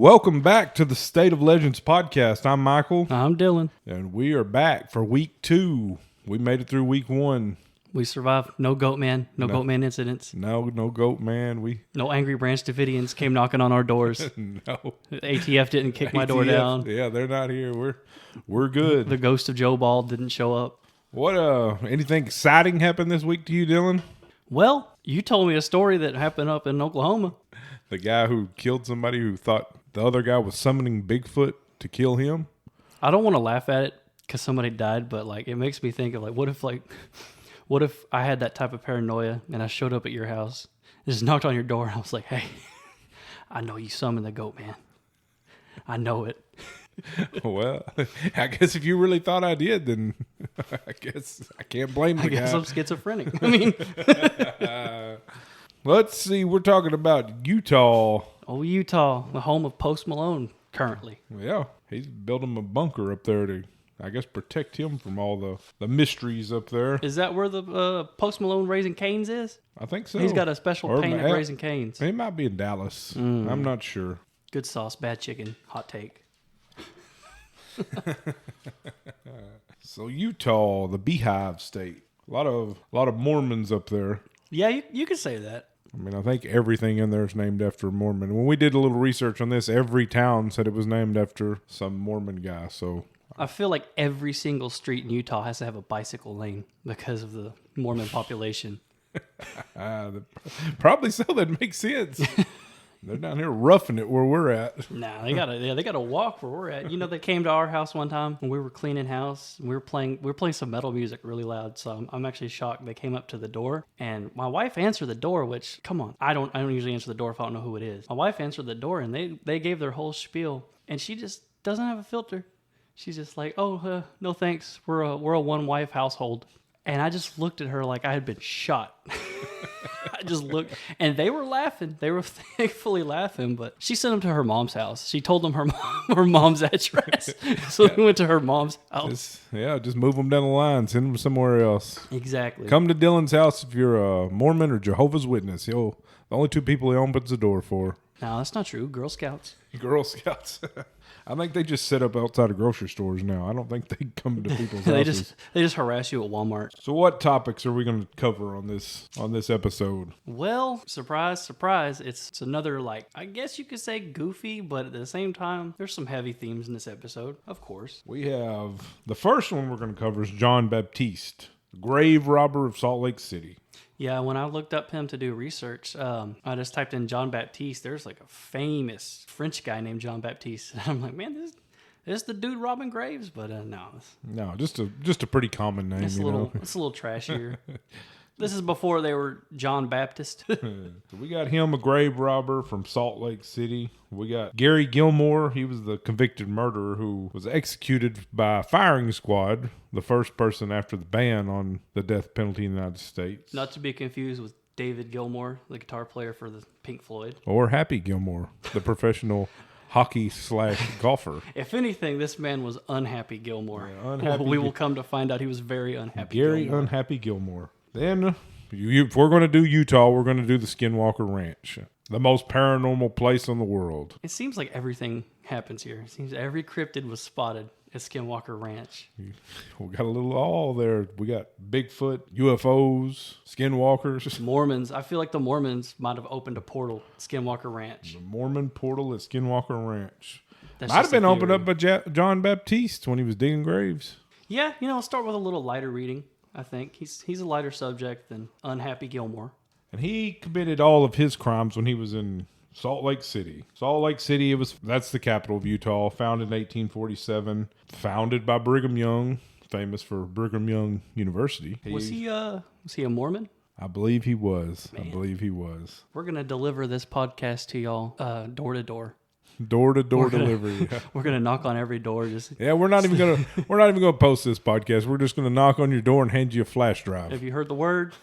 Welcome back to the State of Legends podcast. I'm Michael. I'm Dylan. And we are back for week 2. We made it through week 1. We survived. No goat man. No goat man incidents. No goat man. No angry Branch Davidians came knocking on our doors. No. ATF didn't kick my door down. Yeah, they're not here. We're good. The ghost of Joe Ball didn't show up. What anything exciting happened this week to you, Dylan? Well, you told me a story that happened up in Oklahoma. The guy who killed somebody who thought the other guy was summoning Bigfoot to kill him? I don't want to laugh at it because somebody died, but it makes me think of what if I had that type of paranoia and I showed up at your house, just knocked on your door, and I was like, hey, I know you summoned the goat man. I know it. Well, I guess if you really thought I did, then I guess I can't blame the guy. I guess I'm schizophrenic. I mean, let's see. We're talking about Utah. Oh, Utah, the home of Post Malone currently. Yeah, he's building a bunker up there to, I guess, protect him from all the mysteries up there. Is that where the Post Malone Raising Cane's is? I think so. He's got a special pain at Raising Cane's. He might be in Dallas. I'm not sure. Good sauce, bad chicken, hot take. So Utah, the Beehive State, a lot of Mormons up there. Yeah, you could say that. I mean, I think everything in there is named after a Mormon. When we did a little research on this, every town said it was named after some Mormon guy. So I feel like every single street in Utah has to have a bicycle lane because of the Mormon population. Probably so. That makes sense. They're down here roughing it where we're at. Nah, they gotta walk where we're at. You know, they came to our house one time when we were cleaning house. And we were playing some metal music really loud. So I'm actually shocked. They came up to the door, and my wife answered the door. Which, come on, I don't usually answer the door if I don't know who it is. My wife answered the door, and they gave their whole spiel, and she just doesn't have a filter. She's just like, "Oh, no thanks. We're a one wife household." And I just looked at her like I had been shot. I just looked, and they were laughing. They were thankfully laughing, but she sent them to her mom's house. She told them her mom's address. So we went to her mom's house. Just move them down the line. Send them somewhere else. Exactly. Come to Dylan's house if you're a Mormon or Jehovah's Witness. The only two people he opens the door for. No, that's not true. Girl Scouts. Girl Scouts. I think they just set up outside of grocery stores now. I don't think they come to people's houses. They just harass you at Walmart. So what topics are we going to cover on this episode? Well, surprise, surprise. It's another, I guess you could say goofy, but at the same time, there's some heavy themes in this episode, of course. We have, the first one we're going to cover is John Baptiste, grave robber of Salt Lake City. Yeah, when I looked up him to do research, I just typed in John Baptiste. There's a famous French guy named John Baptiste. And I'm like, man, this is the dude robbing graves, but no. No, just a pretty common name. It's a little trashier. This is before they were John Baptist. So we got him, a grave robber from Salt Lake City. We got Gary Gilmore. He was the convicted murderer who was executed by a firing squad, the first person after the ban on the death penalty in the United States. Not to be confused with David Gilmour, the guitar player for the Pink Floyd. Or Happy Gilmore, the professional hockey/golfer. If anything, this man was unhappy Gilmore. Yeah, unhappy. We will come to find out he was very unhappy Gary Gilmore. Unhappy Gilmore. Then, if we're going to do Utah, we're going to do the Skinwalker Ranch, the most paranormal place in the world. It seems like everything happens here. It seems every cryptid was spotted at Skinwalker Ranch. We got a little all there. We got Bigfoot, UFOs, Skinwalkers. Mormons. I feel like the Mormons might have opened a portal at Skinwalker Ranch. The Mormon portal at Skinwalker Ranch. That's might have been opened up by John Baptiste when he was digging graves. Yeah, I'll start with a little lighter reading. I think he's a lighter subject than Unhappy Gilmore. And he committed all of his crimes when he was in Salt Lake City. Salt Lake City, that's the capital of Utah, founded in 1847, founded by Brigham Young, famous for Brigham Young University. Was he a Mormon? I believe he was. Man. We're going to deliver this podcast to y'all door to door. Door-to-door delivery. We're gonna knock on every door. We're not even gonna post this podcast. We're just gonna knock on your door and hand you a flash drive. Have you heard the word?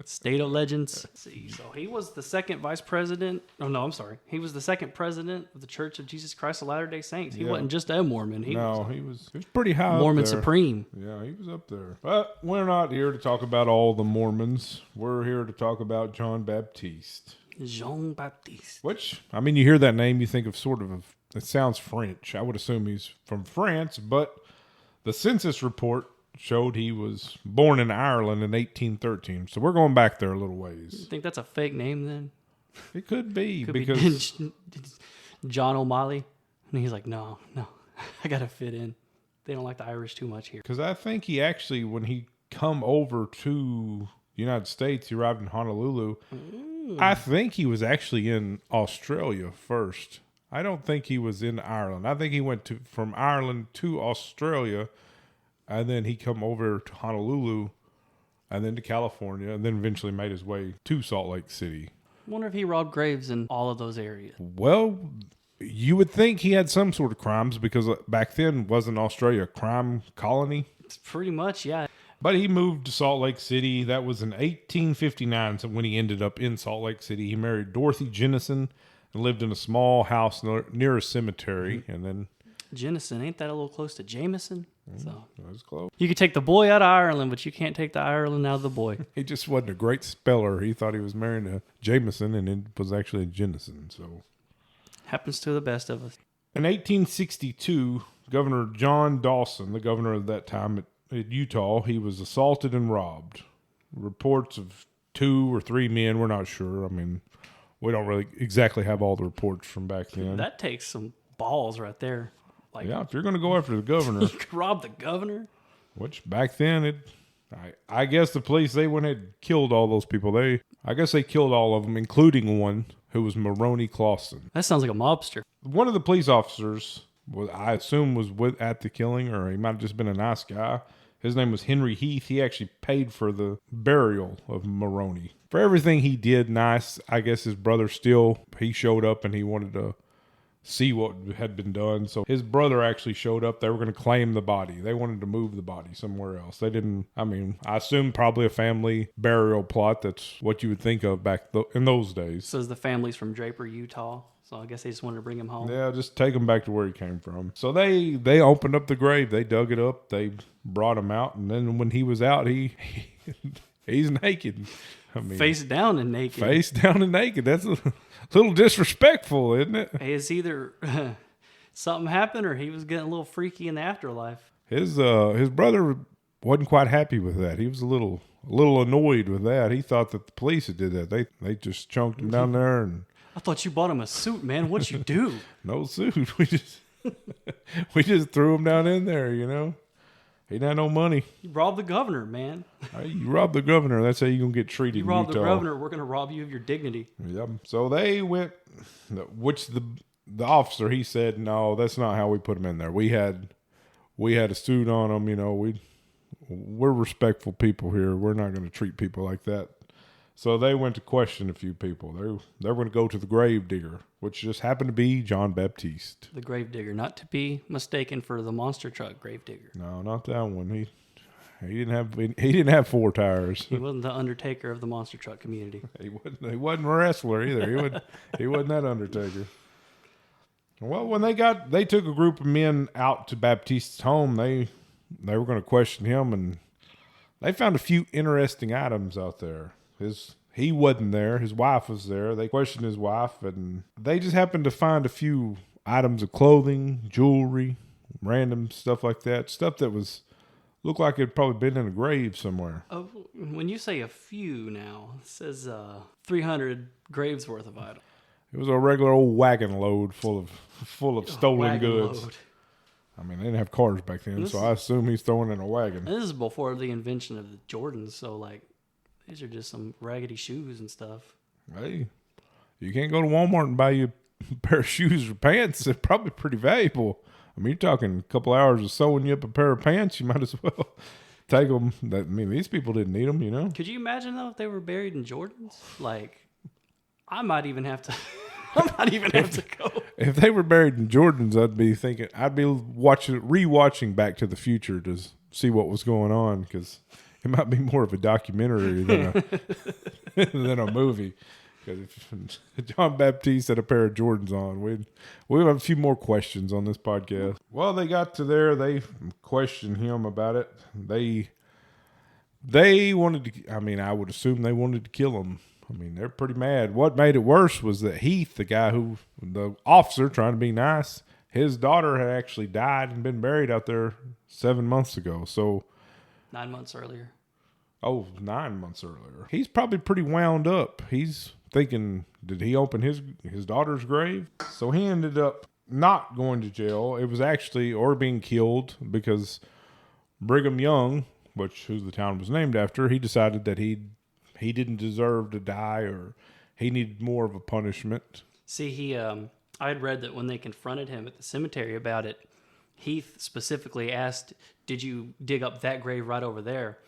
State of Legends. Let's see, so he was the second vice president. Oh no, I'm sorry. He was the second president of the Church of Jesus Christ of Latter-day Saints. He wasn't just a Mormon. He was pretty high. Mormon up there. Supreme. Yeah, he was up there. But we're not here to talk about all the Mormons. We're here to talk about John Baptiste. Jean Baptiste. Which, I mean, you hear that name, you think of it sounds French. I would assume he's from France, but the census report showed he was born in Ireland in 1813. So we're going back there a little ways. You think that's a fake name then? It could be because John O'Malley. And he's like, no, I got to fit in. They don't like the Irish too much here. Because I think he actually, when he come over to the United States, he arrived in Honolulu. I think he was actually in Australia first. I don't think he was in Ireland. I think he went from Ireland to Australia, and then he come over to Honolulu, and then to California, and then eventually made his way to Salt Lake City. I wonder if he robbed graves in all of those areas. Well, you would think he had some sort of crimes because back then wasn't Australia a crime colony? It's pretty much, yeah. But he moved to Salt Lake City. That was in 1859. So when he ended up in Salt Lake City, he married Dorothy Jennison and lived in a small house near a cemetery. And then Jennison, ain't that a little close to Jameson? So that was close. you could take the boy out of Ireland, but you can't take the Ireland out of the boy. He just wasn't a great speller. He thought he was marrying a Jameson, and it was actually a Jennison. So Happens to the best of us. in 1862, Governor John Dawson, the governor of that time at Utah, he was assaulted and robbed. Reports of 2 or 3 men, we're not sure. I mean, we don't really exactly have all the reports from back then. That takes some balls right there. Like, Yeah, if you're going to go after the governor, you could rob the governor? which back then, I guess the police, they went ahead and killed all those people. I guess they killed all of them, including one who was Maroney Clausen. That sounds like a mobster. One of the police officers, I assume, was at the killing, or he might have just been a nice guy. His name was Henry Heath. He actually paid for the burial of Maroney. For everything he did nice, I guess his brother he showed up and he wanted to see what had been done. So his brother actually showed up. They were going to claim the body. They wanted to move the body somewhere else. They didn't, I mean, I assume probably a family burial plot. That's what you would think of back in those days. Says the family's from Draper, Utah. So I guess they just wanted to bring him home. Yeah, just take him back to where he came from. So they opened up the grave. They dug it up. They brought him out. And then when he was out, he's naked. I mean, Face down and naked. Face down and naked. That's a little disrespectful, isn't it? Hey, it's either something happened or he was getting a little freaky in the afterlife. His brother wasn't quite happy with that. He was a little annoyed with that. He thought that the police had did that. They just chunked him down there and. I thought you bought him a suit, man. What'd you do? No suit. We just threw him down in there, you know. He didn't have no money. You robbed the governor, man. You robbed the governor. That's how you're going to get treated You robbed in Utah. the governor. We're going to rob you of your dignity. Yep. So they went, which the officer, he said, no, that's not how we put him in there. We had a suit on him. You know, we're respectful people here. We're not going to treat people like that. So they went to question a few people. They were going to go to the grave digger, which just happened to be John Baptiste. The grave digger, not to be mistaken for the monster truck grave digger. No, not that one. He didn't have 4 tires. He wasn't the Undertaker of the monster truck community. He wasn't a wrestler either. He wasn't that Undertaker. Well, when they took a group of men out to Baptiste's home, they were going to question him, and they found a few interesting items out there. He wasn't there. His wife was there. They questioned his wife, and they just happened to find a few items of clothing, jewelry, random stuff like that. Stuff that looked like it had probably been in a grave somewhere. Oh, when you say a few now, it says 300 graves worth of items. It was a regular old wagon load full of stolen Wagon goods. load. I mean, they didn't have cars back then, so I assume he's throwing in a wagon. And this is before the invention of the Jordans, so like these are just some raggedy shoes and stuff. Hey, you can't go to Walmart and buy you a pair of shoes or pants. They're probably pretty valuable. I mean, you're talking a couple hours of sewing you up a pair of pants. You might as well take them. These people didn't need them, you know. Could you imagine though if they were buried in Jordans? Like, I might even have to. I might even have to go. If they were buried in Jordans, I'd be rewatching Back to the Future to see what was going on, because it might be more of a documentary than a movie. Because if John Baptiste had a pair of Jordans on, we'd have a few more questions on this podcast. Well, they got to there. They questioned him about it. They wanted to. I mean, I would assume they wanted to kill him. I mean, they're pretty mad. What made it worse was that Heath, the officer trying to be nice, his daughter had actually died and been buried out there 7 months ago. So 9 months earlier. Oh, 9 months earlier. He's probably pretty wound up. He's thinking, did he open his daughter's grave? So he ended up not going to jail. It was actually, or being killed, because Brigham Young, who the town was named after, he decided that he didn't deserve to die, or he needed more of a punishment. See, I had read that when they confronted him at the cemetery about it, Heath specifically asked, did you dig up that grave right over there?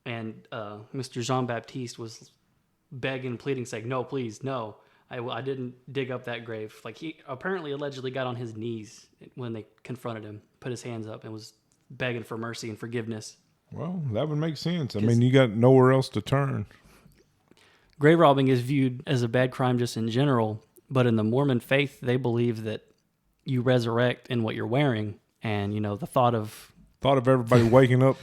And Mr. Jean-Baptiste was begging, pleading, saying, no, please, no. I didn't dig up that grave. Like, he apparently allegedly got on his knees when they confronted him, put his hands up, and was begging for mercy and forgiveness. Well, that would make sense. I mean, you got nowhere else to turn. Grave robbing is viewed as a bad crime just in general, but in the Mormon faith, they believe that you resurrect in what you're wearing. And, the thought of everybody waking up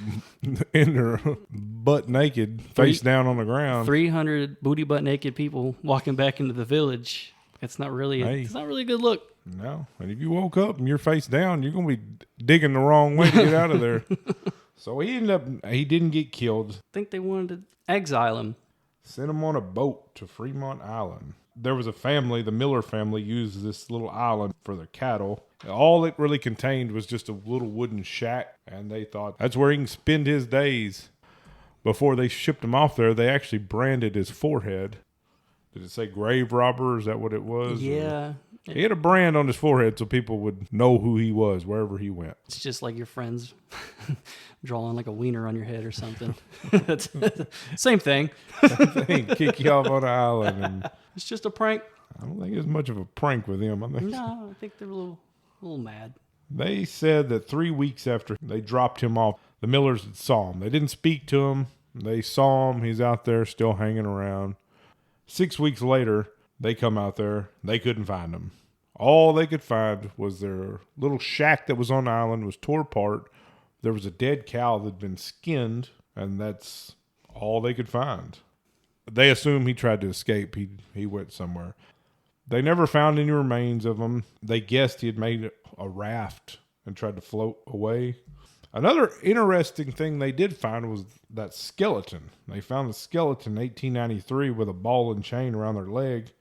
in their butt naked, face down on the ground. 300 booty butt naked people walking back into the village. It's not really a good look. No. And if you woke up and you're face down, you're going to be digging the wrong way to get out of there. So he didn't get killed. I think they wanted to exile him. Sent him on a boat to Fremont Island. There was a family, the Miller family, used this little island for their cattle. All it really contained was just a little wooden shack, and they thought that's where he can spend his days. Before they shipped him off there, they actually branded his forehead. Did it say grave robber? Is that what it was? Yeah. He had a brand on his forehead so people would know who he was wherever he went. It's just like your friends drawing like a wiener on your head or something. Same thing. Kick you off on an island. And it's just a prank. I don't think it's much of a prank with him. No, I think they're a little mad. They said that 3 weeks after they dropped him off, the Millers saw him. They didn't speak to him. They saw him. He's out there still hanging around. 6 weeks later, they come out there. They couldn't find him. All they could find was their little shack that was on the island was tore apart. There was a dead cow that had been skinned, and that's all they could find. They assume he tried to escape. He went somewhere. They never found any remains of him. They guessed he had made a raft and tried to float away. Another interesting thing they did find was that skeleton. They found the skeleton in 1893 with a ball and chain around their leg,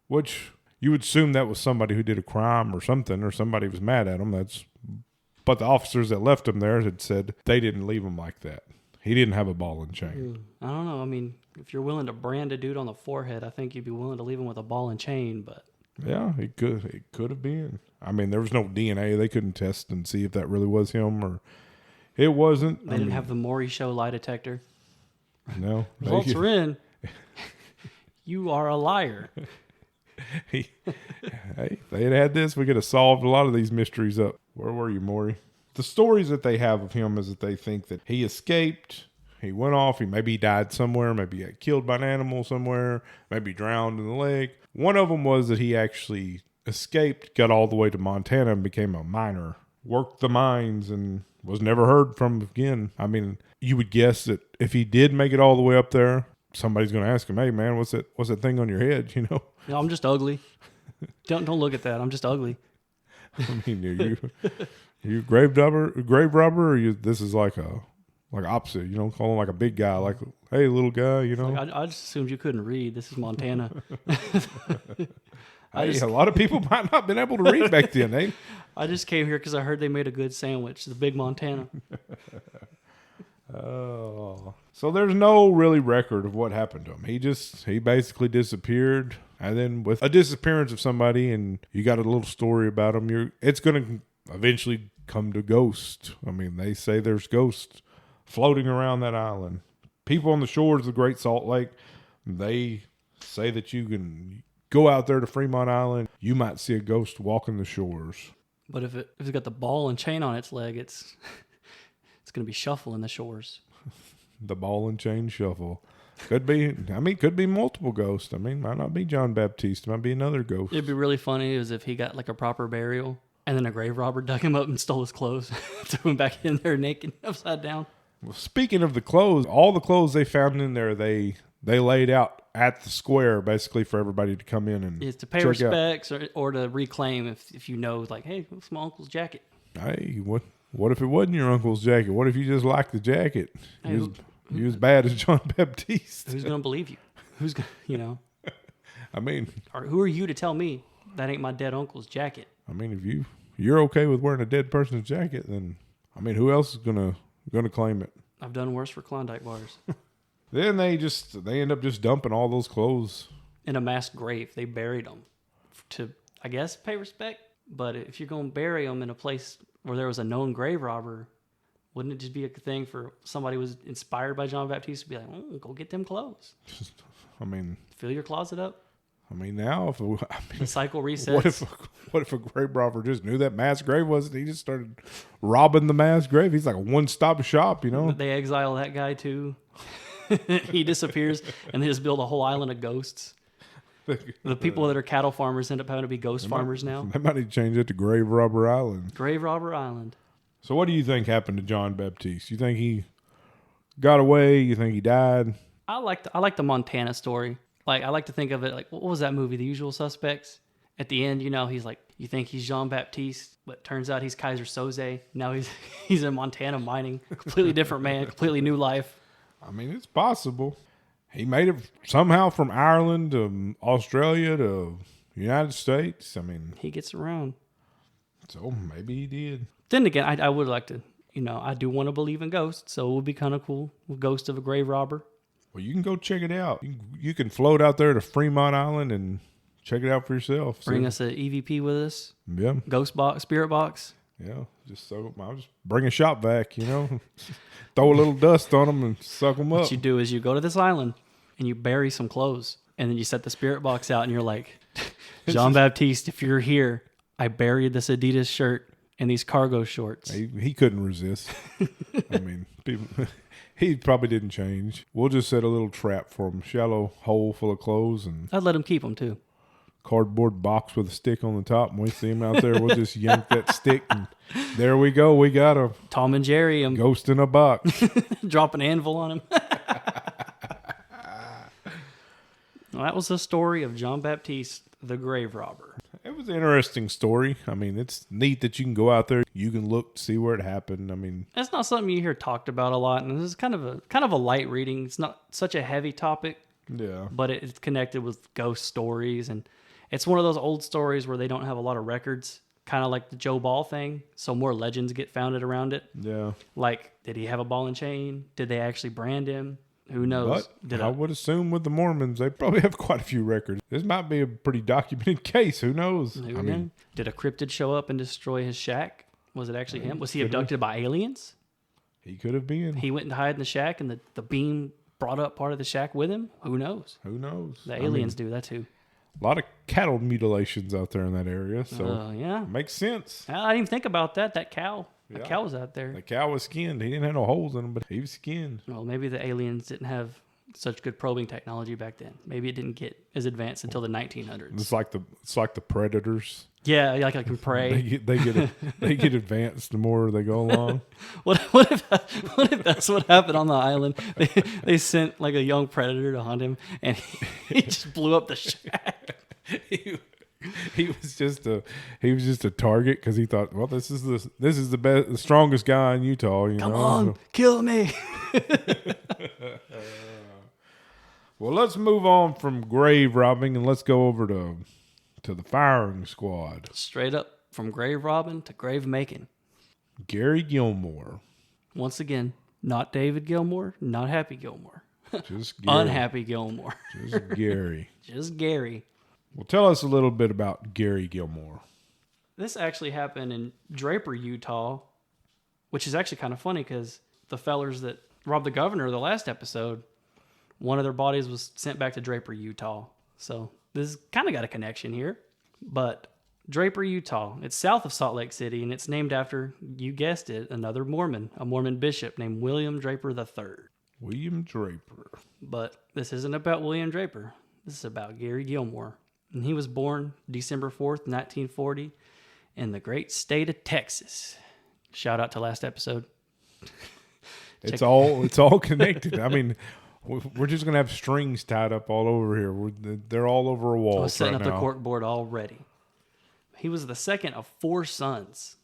which you would assume that was somebody who did a crime or something, or somebody was mad at him. But the officers that left him there had said they didn't leave him like that. He didn't have a ball and chain. I don't know. I mean, if you're willing to brand a dude on the forehead, I think you'd be willing to leave him with a ball and chain, but... Yeah, it could have been. I mean, there was no DNA. They couldn't test and see if that really was him or it wasn't. They didn't have the Maury Show lie detector. No. Results are in. You are a liar. Hey, if they had this, we could have solved a lot of these mysteries up. Where were you, Maury? The stories that they have of him is that they think that he escaped. He went off. Maybe he died somewhere. Maybe he got killed by an animal somewhere. Maybe drowned in the lake. One of them was that he actually escaped, got all the way to Montana and became a miner. Worked the mines and was never heard from again. I mean, you would guess that if he did make it all the way up there, somebody's going to ask him, hey, man, what's that thing on your head, you know? No, I'm just ugly. Don't look at that. I'm just ugly. I mean, you grave robber, or this is like opposite, you know, call him like a big guy, like, hey, little guy, you know. Like, I just assumed you couldn't read. This is Montana. A lot of people might not have been able to read back then. I just came here because I heard they made a good sandwich, the Big Montana. Oh, so there's no really record of what happened to him. He basically disappeared, and then with a disappearance of somebody, and you got a little story about him, it's going to eventually come to ghost. I mean, they say there's ghosts floating around that island. People on the shores of the Great Salt Lake, they say that you can go out there to Fremont Island, you might see a ghost walking the shores. But if it's got the ball and chain on its leg, it's going to be shuffling the shores. The ball and chain shuffle. Could be multiple ghosts. I mean, might not be John Baptiste. Might be another ghost. It'd be really funny is if he got like a proper burial and then a grave robber dug him up and stole his clothes, threw him back in there naked, upside down. Well, speaking of the clothes, all the clothes they found in there, they they laid out at the square basically for everybody to come in and It's to pay check respects or to reclaim if you know, like, hey, it's my uncle's jacket. out. Hey, what if it wasn't your uncle's jacket? What if you just liked the jacket? Hey, You as bad as John Baptiste. Who's going to believe you? Who's going to, I mean, or who are you to tell me that ain't my dead uncle's jacket? I mean, if you're okay with wearing a dead person's jacket, then I mean, who else is gonna claim it? I've done worse for Klondike bars. Then they end up just dumping all those clothes In a mass grave. They buried them to, I guess, pay respect. But if you're going to bury them in a place where there was a known grave robber, wouldn't it just be a thing for somebody who was inspired by John Baptiste to be like, go get them clothes. I mean, Fill your closet up. Now, The cycle resets. what if a grave robber just knew that mass grave wasn't? He just started robbing the mass grave. He's like a one-stop shop, They exile that guy too. He disappears, and they just build a whole island of ghosts. The people that are cattle farmers end up having to be ghost farmers now. They might need to change it to Grave Robber Island. Grave Robber Island. So what do you think happened to John Baptiste? You think he got away? You think he died? I like the Montana story. Like, I like to think of it like, what was that movie, The Usual Suspects? At the end, he's like, you think he's Jean Baptiste, but turns out he's Kaiser Soze. Now he's in Montana mining. Completely different man, completely new life. I mean, it's possible. He made it somehow from Ireland to Australia to United States. I mean, he gets around. So maybe he did. Then again, I would like to, I do want to believe in ghosts, so it would be kind of cool. Ghost of a grave robber. Well, you can go check it out. You can float out there to Fremont Island and check it out for yourself. Bring us an EVP with us. Yeah. Ghost box, spirit box. Yeah. I'll just bring a shop vac, throw a little dust on them and suck them up. What you do is you go to this island and you bury some clothes, and then you set the spirit box out and you're like, Jean Baptiste, if you're here, I buried this Adidas shirt and these cargo shorts. He couldn't resist. I mean, he probably didn't change. We'll just set a little trap for him, shallow hole full of clothes, and I'd let him keep them too. Cardboard box with a stick on the top. When we see him out there, we'll just yank that stick, and there we go. We got a Tom and Jerry, ghost in a box. Drop an anvil on him. Well, that was the story of John Baptiste, the grave robber. It was an interesting story. I mean, it's neat that you can go out there. You can look, see where it happened. I mean, that's not something you hear talked about a lot, and this is kind of a light reading. It's not such a heavy topic. Yeah. But it's connected with ghost stories, and it's one of those old stories where they don't have a lot of records, kind of like the Joe Ball thing. So more legends get founded around it. Yeah. Like, did he have a ball and chain? Did they actually brand him? Who knows? But I would assume with the Mormons, they probably have quite a few records. This might be a pretty documented case. Who knows? I mean, did a cryptid show up and destroy his shack? Was it actually him? Was he abducted by aliens? He could have been. He went to hide in the shack, and the beam brought up part of the shack with him? Who knows? The aliens do that too. A lot of cattle mutilations out there in that area, so yeah, makes sense. I didn't even think about that. That cow. The cow was out there. The cow was skinned. He didn't have no holes in him, but he was skinned. Well, maybe the aliens didn't have such good probing technology back then. Maybe it didn't get as advanced until the 1900s. It's like the predators. Yeah, like I can pray. They get advanced the more they go along. What if that's what happened on the island? They sent like a young predator to hunt him, and he just blew up the shack. He was just a target because he thought, well, this is the strongest guy in Utah. Come on, kill me. Well, let's move on from grave robbing and let's go over to the firing squad. Straight up from grave robbing to grave making. Gary Gilmore. Once again, not David Gilmore, not Happy Gilmore. Just Gary. Unhappy Gilmore. Just Gary. Just Gary. Well, tell us a little bit about Gary Gilmore. This actually happened in Draper, Utah, which is actually kind of funny because the fellers that robbed the governor the last episode, one of their bodies was sent back to Draper, Utah. So this kind of got a connection here. But Draper, Utah, it's south of Salt Lake City, and it's named after, you guessed it, another Mormon, a Mormon bishop named William Draper III. William Draper. But this isn't about William Draper. This is about Gary Gilmore. And he was born December 4th, 1940, in the great state of Texas. Shout out to last episode. It's all connected. I mean, We're just gonna have strings tied up all over here. They're all over a wall. I was setting right up now. the cork board already. He was the second of 4 sons.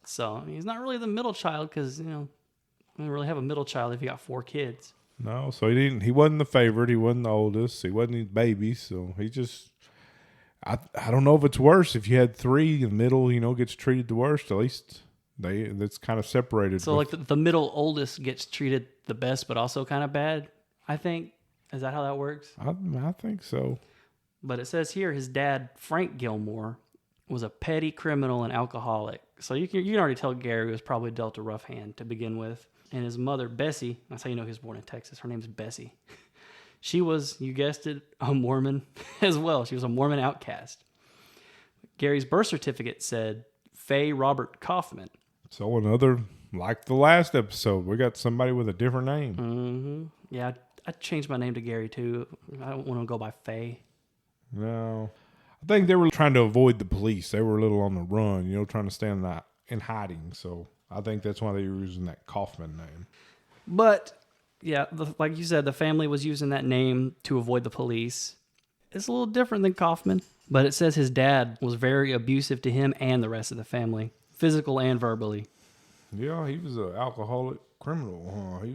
So I mean, he's not really the middle child because, you know, you don't really have a middle child if you got 4 kids. No, so he didn't. He wasn't the favorite. He wasn't the oldest. He wasn't the baby. So he just. I don't know if it's worse if you had 3. The middle, gets treated the worst. At least that's kind of separated. So like the middle oldest gets treated the best, but also kind of bad. I think. Is that how that works? I think so. But it says here his dad, Frank Gilmore, was a petty criminal and alcoholic. So you can already tell Gary was probably dealt a rough hand to begin with. And his mother, Bessie, that's how you know he was born in Texas. Her name's Bessie. She was, you guessed it, a Mormon as well. She was a Mormon outcast. Gary's birth certificate said Faye Robert Kaufman. So another, like the last episode, we got somebody with a different name. Mm-hmm. Yeah, I changed my name to Gary too. I don't want to go by Faye. No. I think they were trying to avoid the police. They were a little on the run, trying to stand in hiding. So I think that's why they were using that Kaufman name. But, yeah, like you said, the family was using that name to avoid the police. It's a little different than Kaufman. But it says his dad was very abusive to him and the rest of the family, physical and verbally. Yeah, he was an alcoholic criminal. Huh?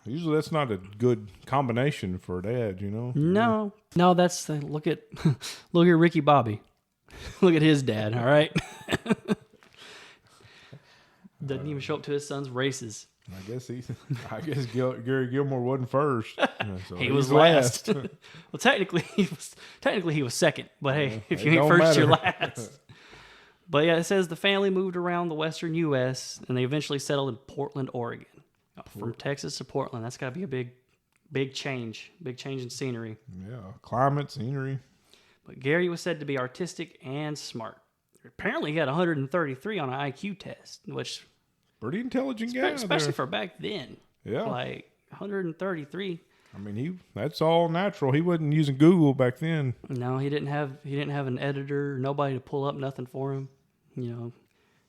Usually that's not a good combination for a dad, No, that's look at Ricky Bobby. Look at his dad. All right, doesn't even show up to his son's races. I guess Gary Gilmore wasn't first. So he was last. Well, technically he was second. But hey, if you ain't first, you're last. But yeah, it says the family moved around the western U.S. and they eventually settled in Portland, Oregon. From Texas to Portland, that's got to be a big change in scenery. Yeah, climate, scenery. But Gary was said to be artistic and smart. Apparently, he had 133 on an IQ test, which pretty intelligent guy, especially for back then. Yeah, like 133. I mean, that's all natural. He wasn't using Google back then. No, he didn't have an editor, nobody to pull up nothing for him.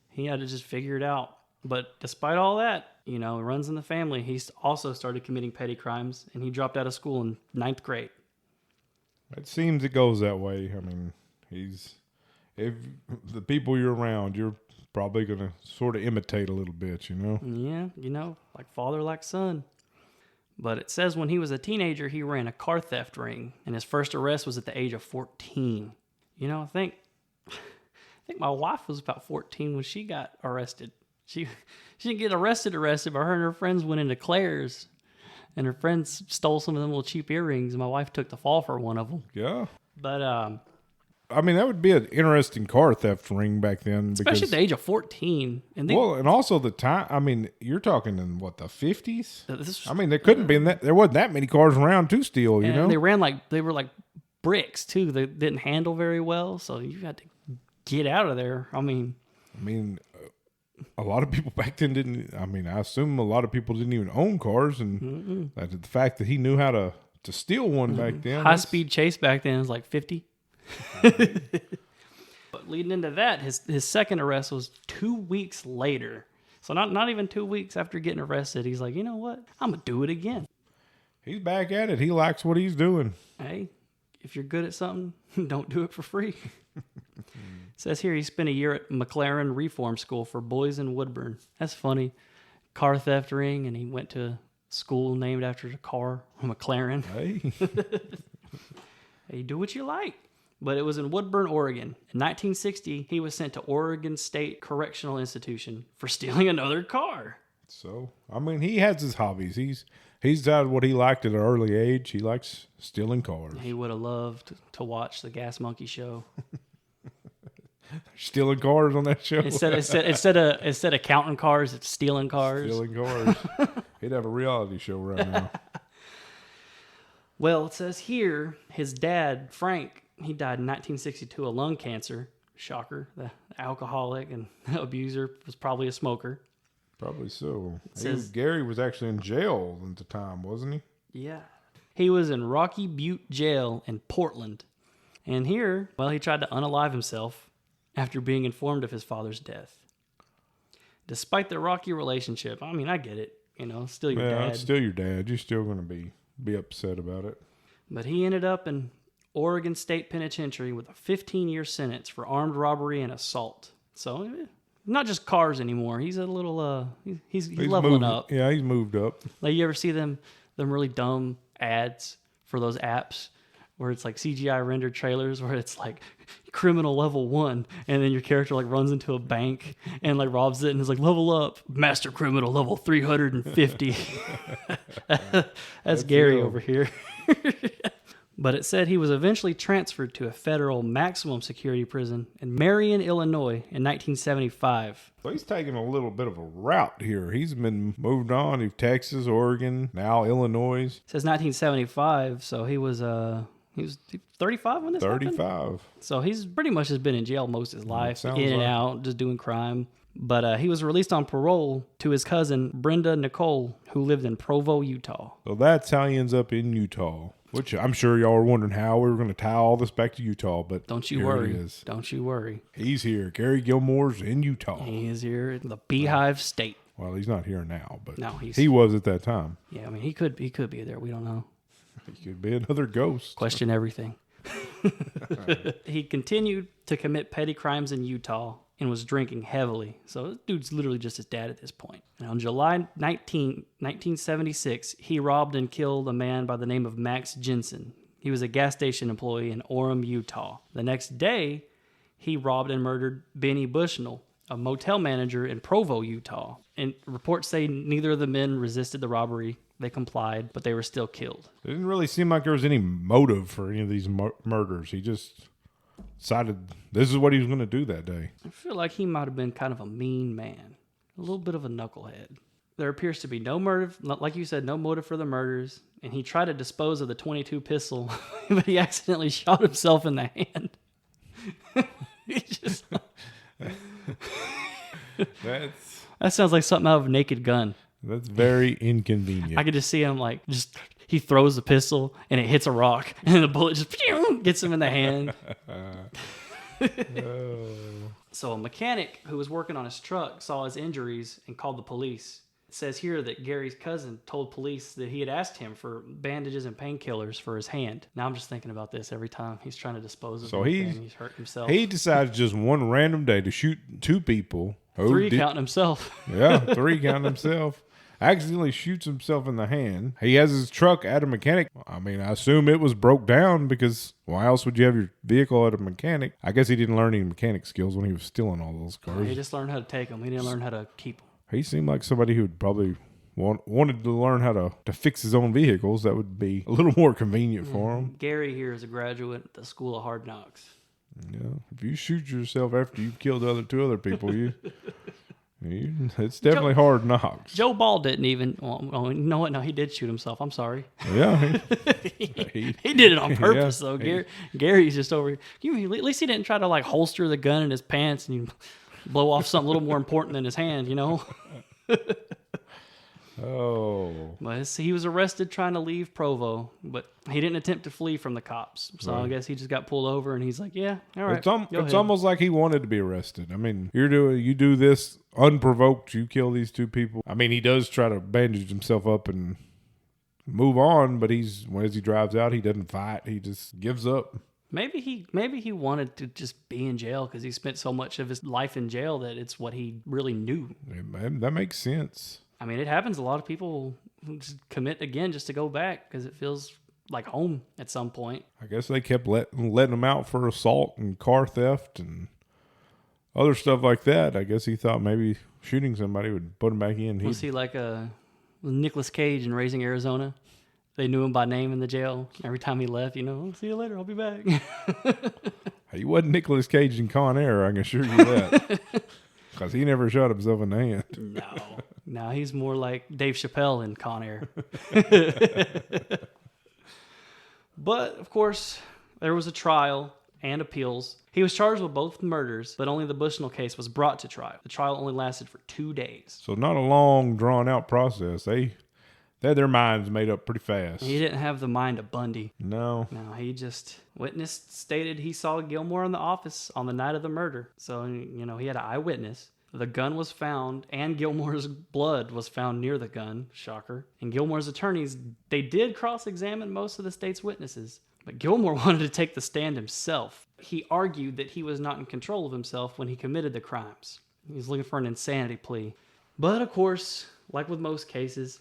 He had to just figure it out. But despite all that, it runs in the family. He's also started committing petty crimes, and he dropped out of school in 9th grade. It seems it goes that way. I mean, if the people you're around, you're probably going to sort of imitate a little bit, Yeah, like father, like son. But it says when he was a teenager, he ran a car theft ring, and his first arrest was at the age of 14. I think my wife was about 14 when she got arrested. She didn't get arrested, but her and her friends went into Claire's, and her friends stole some of them little cheap earrings, and my wife took the fall for one of them. Yeah. But, I mean, that would be an interesting car theft ring back then. Especially at the age of 14. And also the time, I mean, you're talking in, the 50s? I mean, there couldn't be, there wasn't that many cars around to steal, They were like bricks, too. They didn't handle very well, so you had to get out of there. I mean, a lot of people back then didn't. I mean, I assume a lot of people didn't even own cars, and the fact that he knew how to steal one back then. High speed chase back then was like 50. But leading into that, his second arrest was 2 weeks later. So not even 2 weeks after getting arrested, he's like, you know what? I'm gonna do it again. He's back at it. He likes what he's doing. Hey, if you're good at something, don't do it for free. It says here he spent a year at McLaren Reform School for Boys in Woodburn. That's funny. Car theft ring, and he went to a school named after the car, McLaren. Hey. Hey, do what you like. But it was in Woodburn, Oregon. In 1960, he was sent to Oregon State Correctional Institution for stealing another car. So, I mean, he has his hobbies. He's decided what he liked at an early age. He likes stealing cars. He would have loved to watch the Gas Monkey show. Stealing cars on that show. Instead of counting cars, it's stealing cars. Stealing cars. He'd have a reality show right now. Well, it says here his dad, Frank, he died in 1962 of lung cancer. Shocker. The alcoholic and abuser was probably a smoker. Probably so. Gary was actually in jail at the time, wasn't he? Yeah. He was in Rocky Butte Jail in Portland. And here, he tried to unalive himself after being informed of his father's death. Despite their rocky relationship, I mean, I get it. Still your dad. It's still your dad. You're still going to be be upset about it. But he ended up in Oregon State Penitentiary with a 15-year sentence for armed robbery and assault. So, not just cars anymore. He's a little, he's leveling up. Yeah, he's moved up. Like, you ever see them really dumb ads for those apps where it's like CGI rendered trailers where it's like criminal level 1, and then your character like runs into a bank and like robs it and is like, level up, master criminal level 350. That's Gary over here. But it said he was eventually transferred to a federal maximum security prison in Marion, Illinois in 1975. So he's taking a little bit of a route here. He's been moved on to Texas, Oregon, now Illinois. It says 1975, so he was 35 when this happened? 35. So he's pretty much just been in jail most of his life, in and like out, just doing crime. But he was released on parole to his cousin, Brenda Nicole, who lived in Provo, Utah. So that's how he ends up in Utah. Which I'm sure y'all are wondering how we were going to tie all this back to Utah, but don't you worry. Don't you worry. He's here. Gary Gilmore's in Utah. He is here in the Beehive State. Well, he's not here now, but no, he was at that time. Yeah, I mean, he could be there. We don't know. He could be another ghost. Question everything. He continued to commit petty crimes in Utah and was drinking heavily. So this dude's literally just his dad at this point. And on July 1976, he robbed and killed a man by the name of Max Jensen. He was a gas station employee in Orem, Utah. The next day, he robbed and murdered Benny Bushnell, a motel manager in Provo, Utah. And reports say neither of the men resisted the robbery. They complied, but they were still killed. It didn't really seem like there was any motive for any of these murders. He just decided this is what he was going to do that day. I feel like he might have been kind of a mean man, a little bit of a knucklehead. There appears to be no motive, like you said, no motive for the murders, and he tried to dispose of the .22 pistol, but he accidentally shot himself in the hand. That sounds like something out of Naked Gun. That's very inconvenient. I could just see him he throws the pistol and it hits a rock and the bullet just gets him in the hand. So a mechanic who was working on his truck saw his injuries and called the police. It says here that Gary's cousin told police that he had asked him for bandages and painkillers for his hand. Now I'm just thinking about this every time he's trying to dispose of anything. He's hurt himself. He decided just one random day to shoot 2 people. 3 counting himself. Yeah, 3 counting himself. Accidentally shoots himself in the hand. He has his truck at a mechanic. I mean, I assume it was broke down because why else would you have your vehicle at a mechanic? I guess he didn't learn any mechanic skills when he was stealing all those cars. He just learned how to take them. He didn't learn how to keep them. He seemed like somebody who would probably wanted to learn how to fix his own vehicles. That would be a little more convenient for him. Gary here is a graduate at the School of Hard Knocks. Yeah, if you shoot yourself after you've killed 2 other people, it's definitely hard knocks. Joe Ball didn't even. Oh, you know what? No, he did shoot himself. I'm sorry. Yeah, he did it on purpose, though. Gary's just over here. At least he didn't try to holster the gun in his pants and blow off something a little more important than his hand. Oh. But he was arrested trying to leave Provo, but he didn't attempt to flee from the cops. So right. I guess he just got pulled over, and he's like, "Yeah, all right." It's almost like he wanted to be arrested. I mean, you do this unprovoked. You kill these 2 people. I mean, he does try to bandage himself up and move on, but as he drives out, he doesn't fight. He just gives up. Maybe he wanted to just be in jail because he spent so much of his life in jail that it's what he really knew. That makes sense. I mean, it happens. A lot of people just commit again just to go back because it feels like home at some point. I guess they kept letting him out for assault and car theft and other stuff like that. I guess he thought maybe shooting somebody would put him back in. Was he like Nicolas Cage in Raising Arizona? They knew him by name in the jail. Every time he left, see you later, I'll be back. He wasn't Nicolas Cage in Con Air, I can assure you that. Because he never shot himself in the hand. No, he's more like Dave Chappelle in Con Air. But, of course, there was a trial and appeals. He was charged with both murders, but only the Bushnell case was brought to trial. The trial only lasted for 2 days. So not a long, drawn-out process. They had their minds made up pretty fast. He didn't have the mind of Bundy. No, he just stated he saw Gilmore in the office on the night of the murder. So, he had an eyewitness. The gun was found, and Gilmore's blood was found near the gun. Shocker. And Gilmore's attorneys, they did cross-examine most of the state's witnesses. But Gilmore wanted to take the stand himself. He argued that he was not in control of himself when he committed the crimes. He was looking for an insanity plea. But of course, like with most cases,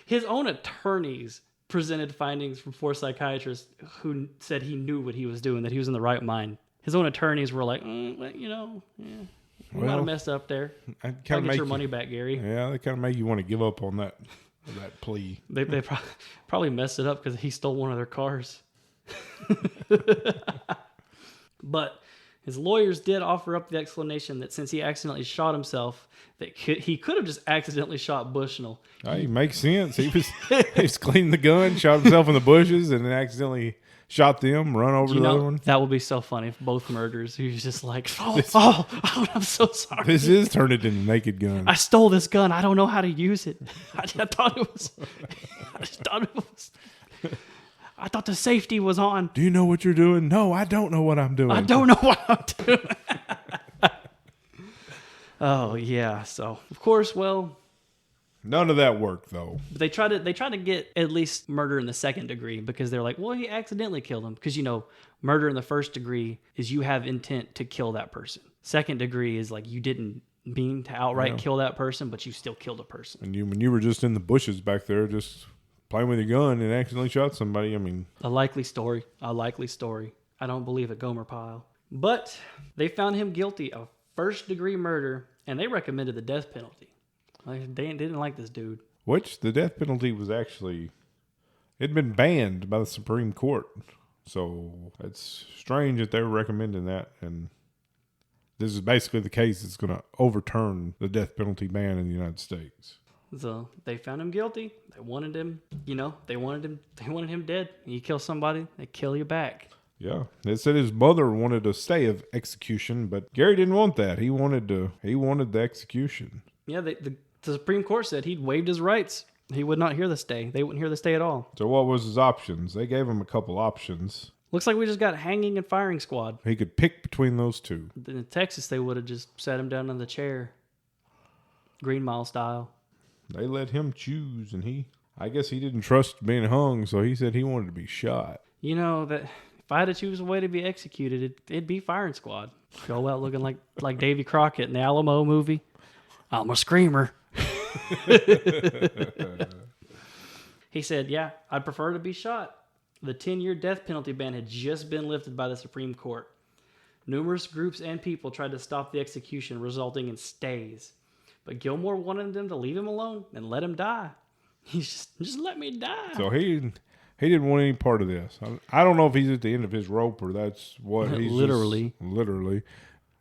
his own attorneys presented findings from 4 psychiatrists who said he knew what he was doing, that he was in the right mind. His own attorneys were like, you might have messed up there. I'll get your money back, Gary. Yeah, they kind of make you want to give up on that plea. They probably messed it up because he stole one of their cars. But his lawyers did offer up the explanation that since he accidentally shot himself, that he could have just accidentally shot Bushnell. Hey, makes sense. He was cleaning the gun, shot himself in the bushes, and then accidentally shot them, run over to the other one. That would be so funny if both murders. He was just like, oh, I'm so sorry. This is turned into a Naked Gun. I stole this gun. I don't know how to use it. I thought it was. I thought the safety was on. Do you know what you're doing? No, I don't know what I'm doing. I don't know what I'm doing. Oh yeah. So of course, none of that worked though. They try to get at least murder in the second degree because they're like, well, he accidentally killed him, because murder in the first degree is you have intent to kill that person. Second degree is like you didn't mean to outright kill that person, but you still killed a person. And when you were just in the bushes back there, just playing with your gun and accidentally shot somebody, I mean, a likely story. I don't believe it, Gomer Pyle. But they found him guilty of first-degree murder, and they recommended the death penalty. They didn't like this dude. Which the death penalty was actually, it'd been banned by the Supreme Court. So it's strange that they were recommending that. And this is basically the case that's going to overturn the death penalty ban in the United States. So they found him guilty. They wanted him, they wanted him dead. You kill somebody, they kill you back. Yeah. They said his mother wanted a stay of execution, but Gary didn't want that. He wanted the execution. Yeah, the Supreme Court said he'd waived his rights. He would not hear the stay. They wouldn't hear the stay at all. So what was his options? They gave him a couple options. Looks like we just got hanging and firing squad. He could pick between those two. In Texas, they would have just sat him down in the chair. Green Mile style. They let him choose, and I guess he didn't trust being hung, so he said he wanted to be shot. That if I had to choose a way to be executed, it'd be firing squad. Go out looking like Davy Crockett in the Alamo movie. I'm a screamer. He said, yeah, I'd prefer to be shot. The 10-year death penalty ban had just been lifted by the Supreme Court. Numerous groups and people tried to stop the execution, resulting in stays. But Gilmore wanted them to leave him alone and let him die. He's just let me die. So he didn't want any part of this. I don't know if he's at the end of his rope or that's what he's literally.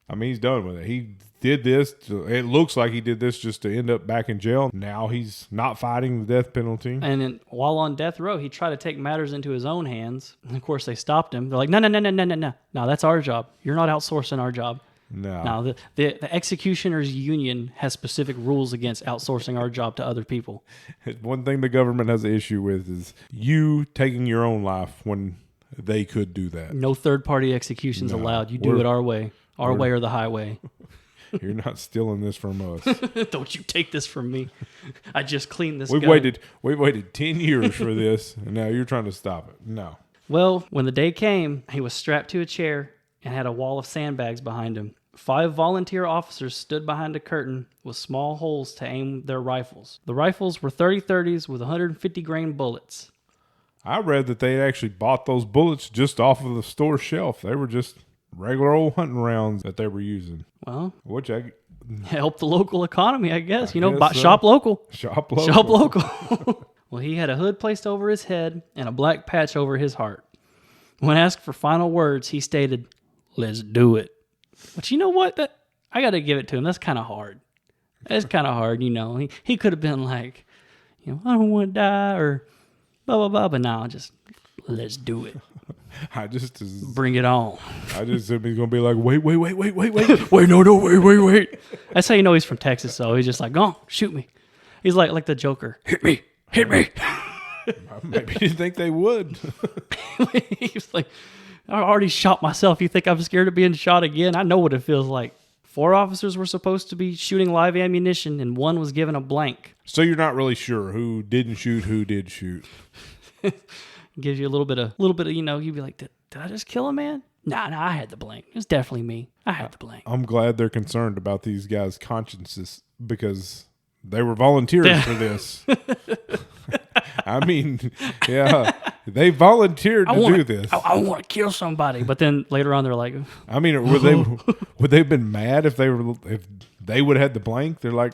I mean, he's done with it. He did this. It looks like he did this just to end up back in jail. Now he's not fighting the death penalty. And then while on death row, he tried to take matters into his own hands. And of course, they stopped him. They're like, no. No, that's our job. You're not outsourcing our job. No. Now, the executioners union has specific rules against outsourcing our job to other people. One thing the government has an issue with is you taking your own life when they could do that. No third-party executions allowed. You do it our way. Our way or the highway. You're not stealing this from us. Don't you take this from me. I just cleaned this We've gun. waited 10 years for this, and now you're trying to stop it. No. Well, when the day came, he was strapped to a chair and had a wall of sandbags behind him. 5 volunteer officers stood behind a curtain with small holes to aim their rifles. The rifles were 30-30s with 150 grain bullets. I read that they had actually bought those bullets just off of the store shelf. They were just regular old hunting rounds that they were using. Well, which helped the local economy, I guess. Shop local. Shop local. Shop local. Well, he had a hood placed over his head and a black patch over his heart. When asked for final words, he stated, "Let's do it." But you know what? I got to give it to him. That's kind of hard. That's kind of hard, He could have been like, I don't want to die or blah, blah, blah. But now, just let's do it. Bring it on. I just said he's going to be like, wait. Wait, no, wait. That's how you know he's from Texas, though. He's just like, go on, shoot me. He's like the Joker. Hit me. Maybe you didn't think they would. He's like, I already shot myself. You think I'm scared of being shot again? I know what it feels like. 4 officers were supposed to be shooting live ammunition, and 1 was given a blank. So you're not really sure who didn't shoot, who did shoot. Gives you a little bit of, you'd be like, did I just kill a man? Nah, I had the blank. It was definitely me. I had the blank. I'm glad they're concerned about these guys' consciences because they were volunteering for this. I mean, yeah, they volunteered to do this. I want to kill somebody, but then later on they're like, I mean, would they have been mad if they would have had the blank? They're like,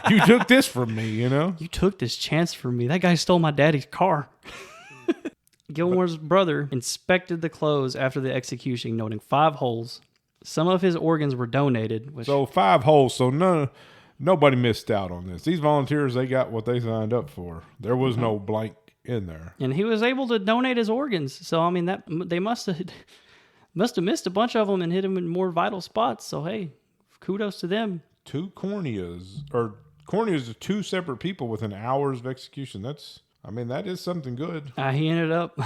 you took this from me, you know? You took this chance from me. That guy stole my daddy's car. Gilmore's brother inspected the clothes after the execution, noting 5 holes. Some of his organs were donated. So 5 holes. So nobody missed out on this. These volunteers, they got what they signed up for. There was no blank in there. And he was able to donate his organs. So, I mean, that they must have missed a bunch of them and hit him in more vital spots. So, hey, kudos to them. 2 corneas. Or corneas are 2 separate people within hours of execution. That is something good. He ended up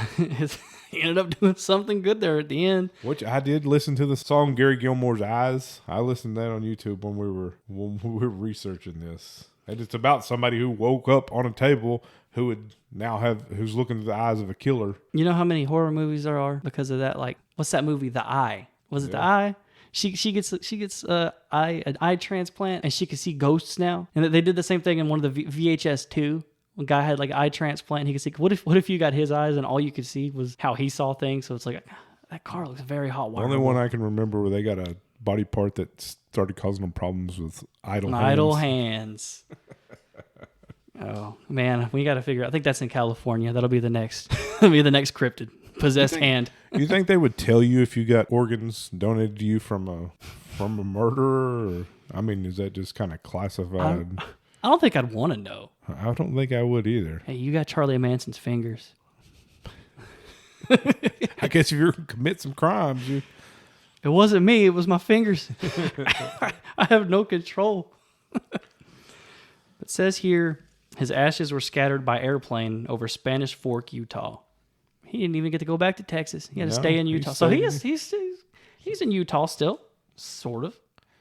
doing something good there at the end. Which I did listen to the song Gary Gilmore's Eyes. I listened to that on YouTube when we were researching this. And it's about somebody who woke up on a table who's looking through the eyes of a killer. You know how many horror movies there are because of that? Like, what's that movie? The Eye. Was it The Eye? She gets an eye transplant and she can see ghosts now. And they did the same thing in one of the VHS 2. One guy had like eye transplant and he could see, what if you got his eyes and all you could see was how he saw things? So it's like, that car looks very hot. The only one I can remember where they got a body part that started causing them problems with idle hands. Oh man, we got to figure out. I think that's in California. That'll be the next cryptid possessed hand. You think they would tell you if you got organs donated to you from a murderer? Or, I mean, is that just kind of classified? I don't think I'd want to know. I don't think I would either. Hey, you got Charlie Manson's fingers. I guess if you're going to commit some crimes, It wasn't me. It was my fingers. I have no control. It says here, his ashes were scattered by airplane over Spanish Fork, Utah. He didn't even get to go back to Texas. He had to stay in Utah. So he's in Utah still, sort of.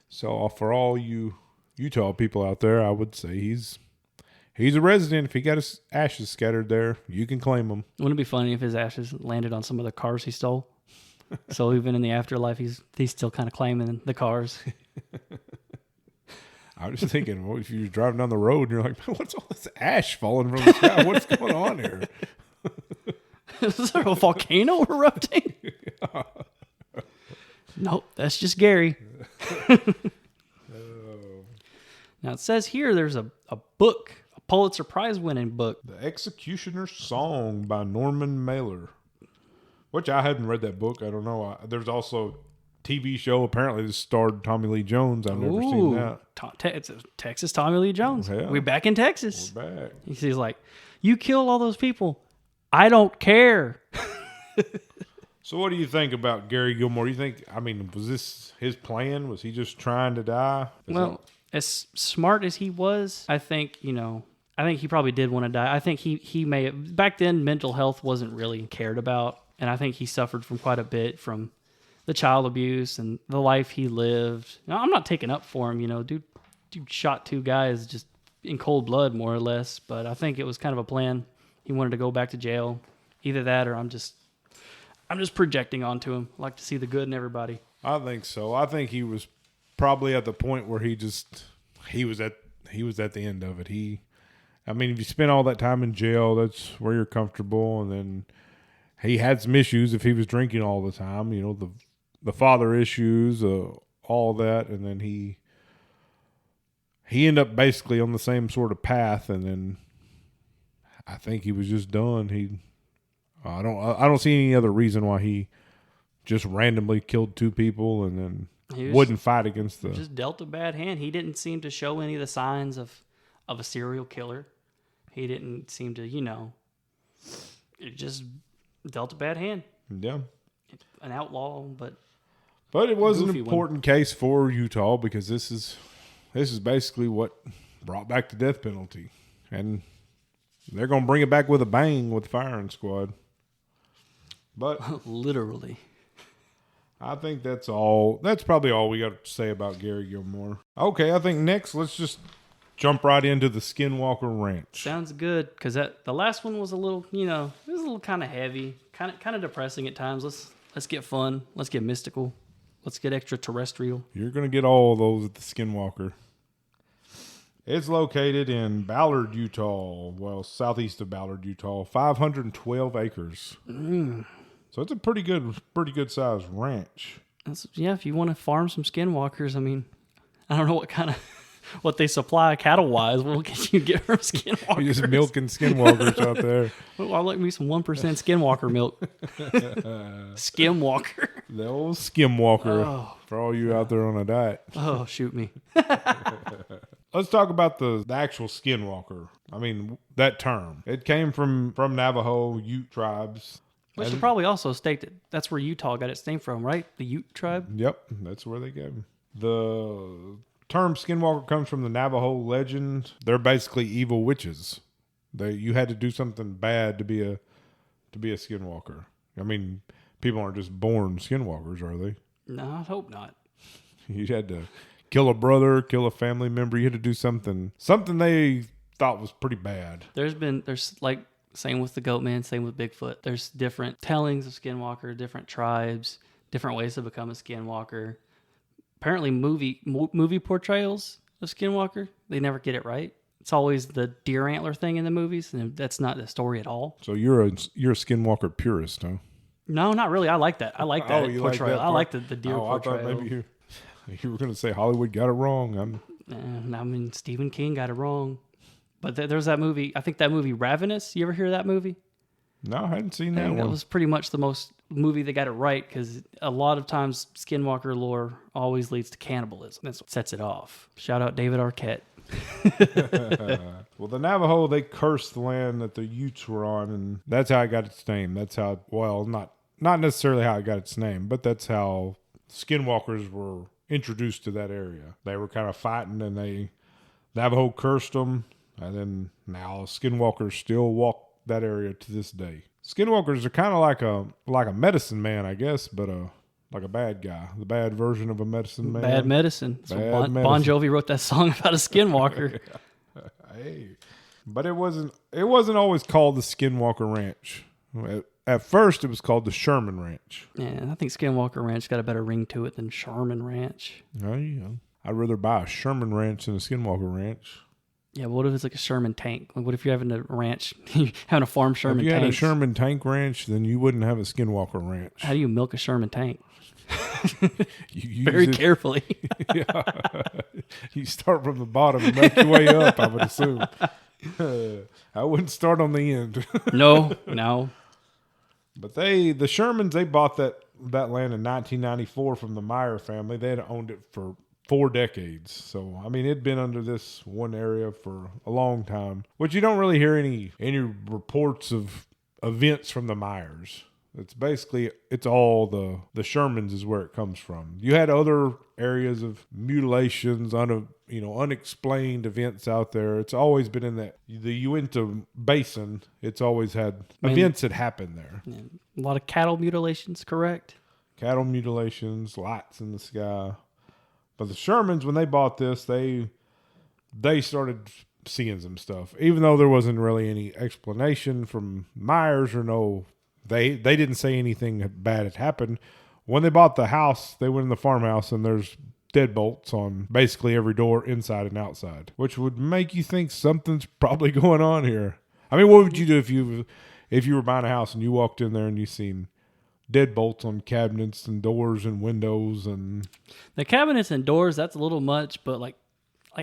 So for all you Utah people out there, I would say he's a resident. If he got his ashes scattered there, you can claim them. Wouldn't it be funny if his ashes landed on some of the cars he stole? So even in the afterlife, he's still kind of claiming the cars. I was just thinking, what if you're driving down the road and you're like, what's all this ash falling from the sky? What's going on here? Is there a volcano erupting? Yeah. Nope, that's just Gary. Now it says here there's a book, a Pulitzer Prize winning book. The Executioner's Song by Norman Mailer, which I hadn't read that book. I don't know. There's also a TV show apparently that starred Tommy Lee Jones. I've never seen that. It's a Texas Tommy Lee Jones. Yeah. We're back in Texas. We're back. He's like, you killed all those people. I don't care. So what do you think about Gary Gilmore? Was this his plan? Was he just trying to die? As smart as he was, I think he probably did want to die. I think he may have, back then mental health wasn't really cared about. And I think he suffered from quite a bit from the child abuse and the life he lived. Now, I'm not taking up for him, dude shot 2 guys just in cold blood, more or less. But I think it was kind of a plan. He wanted to go back to jail. Either that or I'm just projecting onto him. I like to see the good in everybody. I think so. I think he was probably at the point where he was at the end of it. If you spend all that time in jail, that's where you're comfortable. And then he had some issues if he was drinking all the time, the father issues, all that. And then he ended up basically on the same sort of path. And then I think he was just done. I don't see any other reason why he just randomly killed 2 people and then wouldn't fight against the... Just dealt a bad hand. He didn't seem to show any of the signs of a serial killer. He didn't seem to, it just dealt a bad hand. Yeah. An outlaw, but it was an important case for Utah because this is basically what brought back the death penalty. And they're going to bring it back with a bang with the firing squad. But literally. I think that's all. That's probably all we got to say about Gary Gilmore. Okay, I think next let's just jump right into the Skinwalker Ranch. Sounds good, because the last one was a little, it was a little kind of heavy, kind of depressing at times. Let's get fun. Let's get mystical. Let's get extraterrestrial. You're gonna get all of those at the Skinwalker. It's located in Ballard, Utah. Well, southeast of Ballard, Utah. 512 acres. So it's a pretty good sized ranch. If you want to farm some Skinwalkers, I mean, I don't know what they supply cattle wise. What can you get from Skinwalkers? You're just milking Skinwalkers out there. Well, I like me some 1% Skinwalker milk. Skimwalker. The old Skimwalker for all you out there on a diet. Oh, shoot me. Let's talk about the actual Skinwalker. I mean, that term. It came from Navajo Ute tribes. We should probably also state that that's where Utah got its name from, right? The Ute tribe? Yep, that's where they came. The term Skinwalker comes from the Navajo legend. They're basically evil witches. You had to do something bad to be a Skinwalker. I mean, people aren't just born Skinwalkers, are they? No, I hope not. You had to kill a brother, kill a family member. You had to do something they thought was pretty bad. There's like, same with the Goat Man, same with Bigfoot. There's different tellings of Skinwalker, different tribes, different ways to become a Skinwalker. Apparently movie portrayals of Skinwalker, they never get it right. It's always the deer antler thing in the movies, and that's not the story at all. So you're a Skinwalker purist, huh? No, not really. I like that. I like that you portrayal. Like that I like the deer portrayal. I thought maybe you were going to say Hollywood got it wrong. I mean, Stephen King got it wrong. But there's that movie. I think that movie Ravenous. You ever hear that movie? No, I hadn't seen that one. That was pretty much the most movie that got it right, because a lot of times Skinwalker lore always leads to cannibalism. That's what sets it off. Shout out David Arquette. Well, the Navajo, they cursed the land that the Utes were on, and that's how it got its name. That's how, well, not necessarily how it got its name, but that's how Skinwalkers were introduced to that area. They were kind of fighting, and Navajo cursed them, and then now Skinwalkers still walk that area to this day. Skinwalkers are kind of like a medicine man, I guess, but like a bad guy, the bad version of a medicine man. Bad medicine. So Bad medicine. Bon Jovi wrote that song about a Skinwalker. Hey, but it wasn't always called the Skinwalker Ranch. At first, it was called the Sherman Ranch. Yeah, I think Skinwalker Ranch got a better ring to it than Sherman Ranch. Oh, yeah. I'd rather buy a Sherman Ranch than a Skinwalker Ranch. Yeah, but what if it's like a Sherman tank? Like, what if you're having a ranch, having a farm Sherman tank? If you had a Sherman tank ranch, then you wouldn't have a Skinwalker Ranch. How do you milk a Sherman tank? You Very carefully. Yeah. You start from the bottom and make your way up, I would assume. I wouldn't start on the end. No. But the Shermans, they bought that land in 1994 from the Meyer family. They had owned it for 4 decades. So, I mean, it'd been under this one area for a long time, which you don't really hear any reports of events from the Meyers. It's all the Shermans is where it comes from. You had other areas of mutilations, unexplained events out there. It's always been in the Uinta Basin. It's always had events that happened there. Yeah, a lot of cattle mutilations, correct? Cattle mutilations, lights in the sky. But the Shermans, when they bought this, they started seeing some stuff. Even though there wasn't really any explanation from Myers or no, they didn't say anything bad had happened. When they bought the house, they went in the farmhouse and there's deadbolts on basically every door inside and outside, which would make you think something's probably going on here. I mean, what would you do if you were buying a house and you walked in there and you seen deadbolts on cabinets and doors and windows? And the cabinets and doors, that's a little much, but like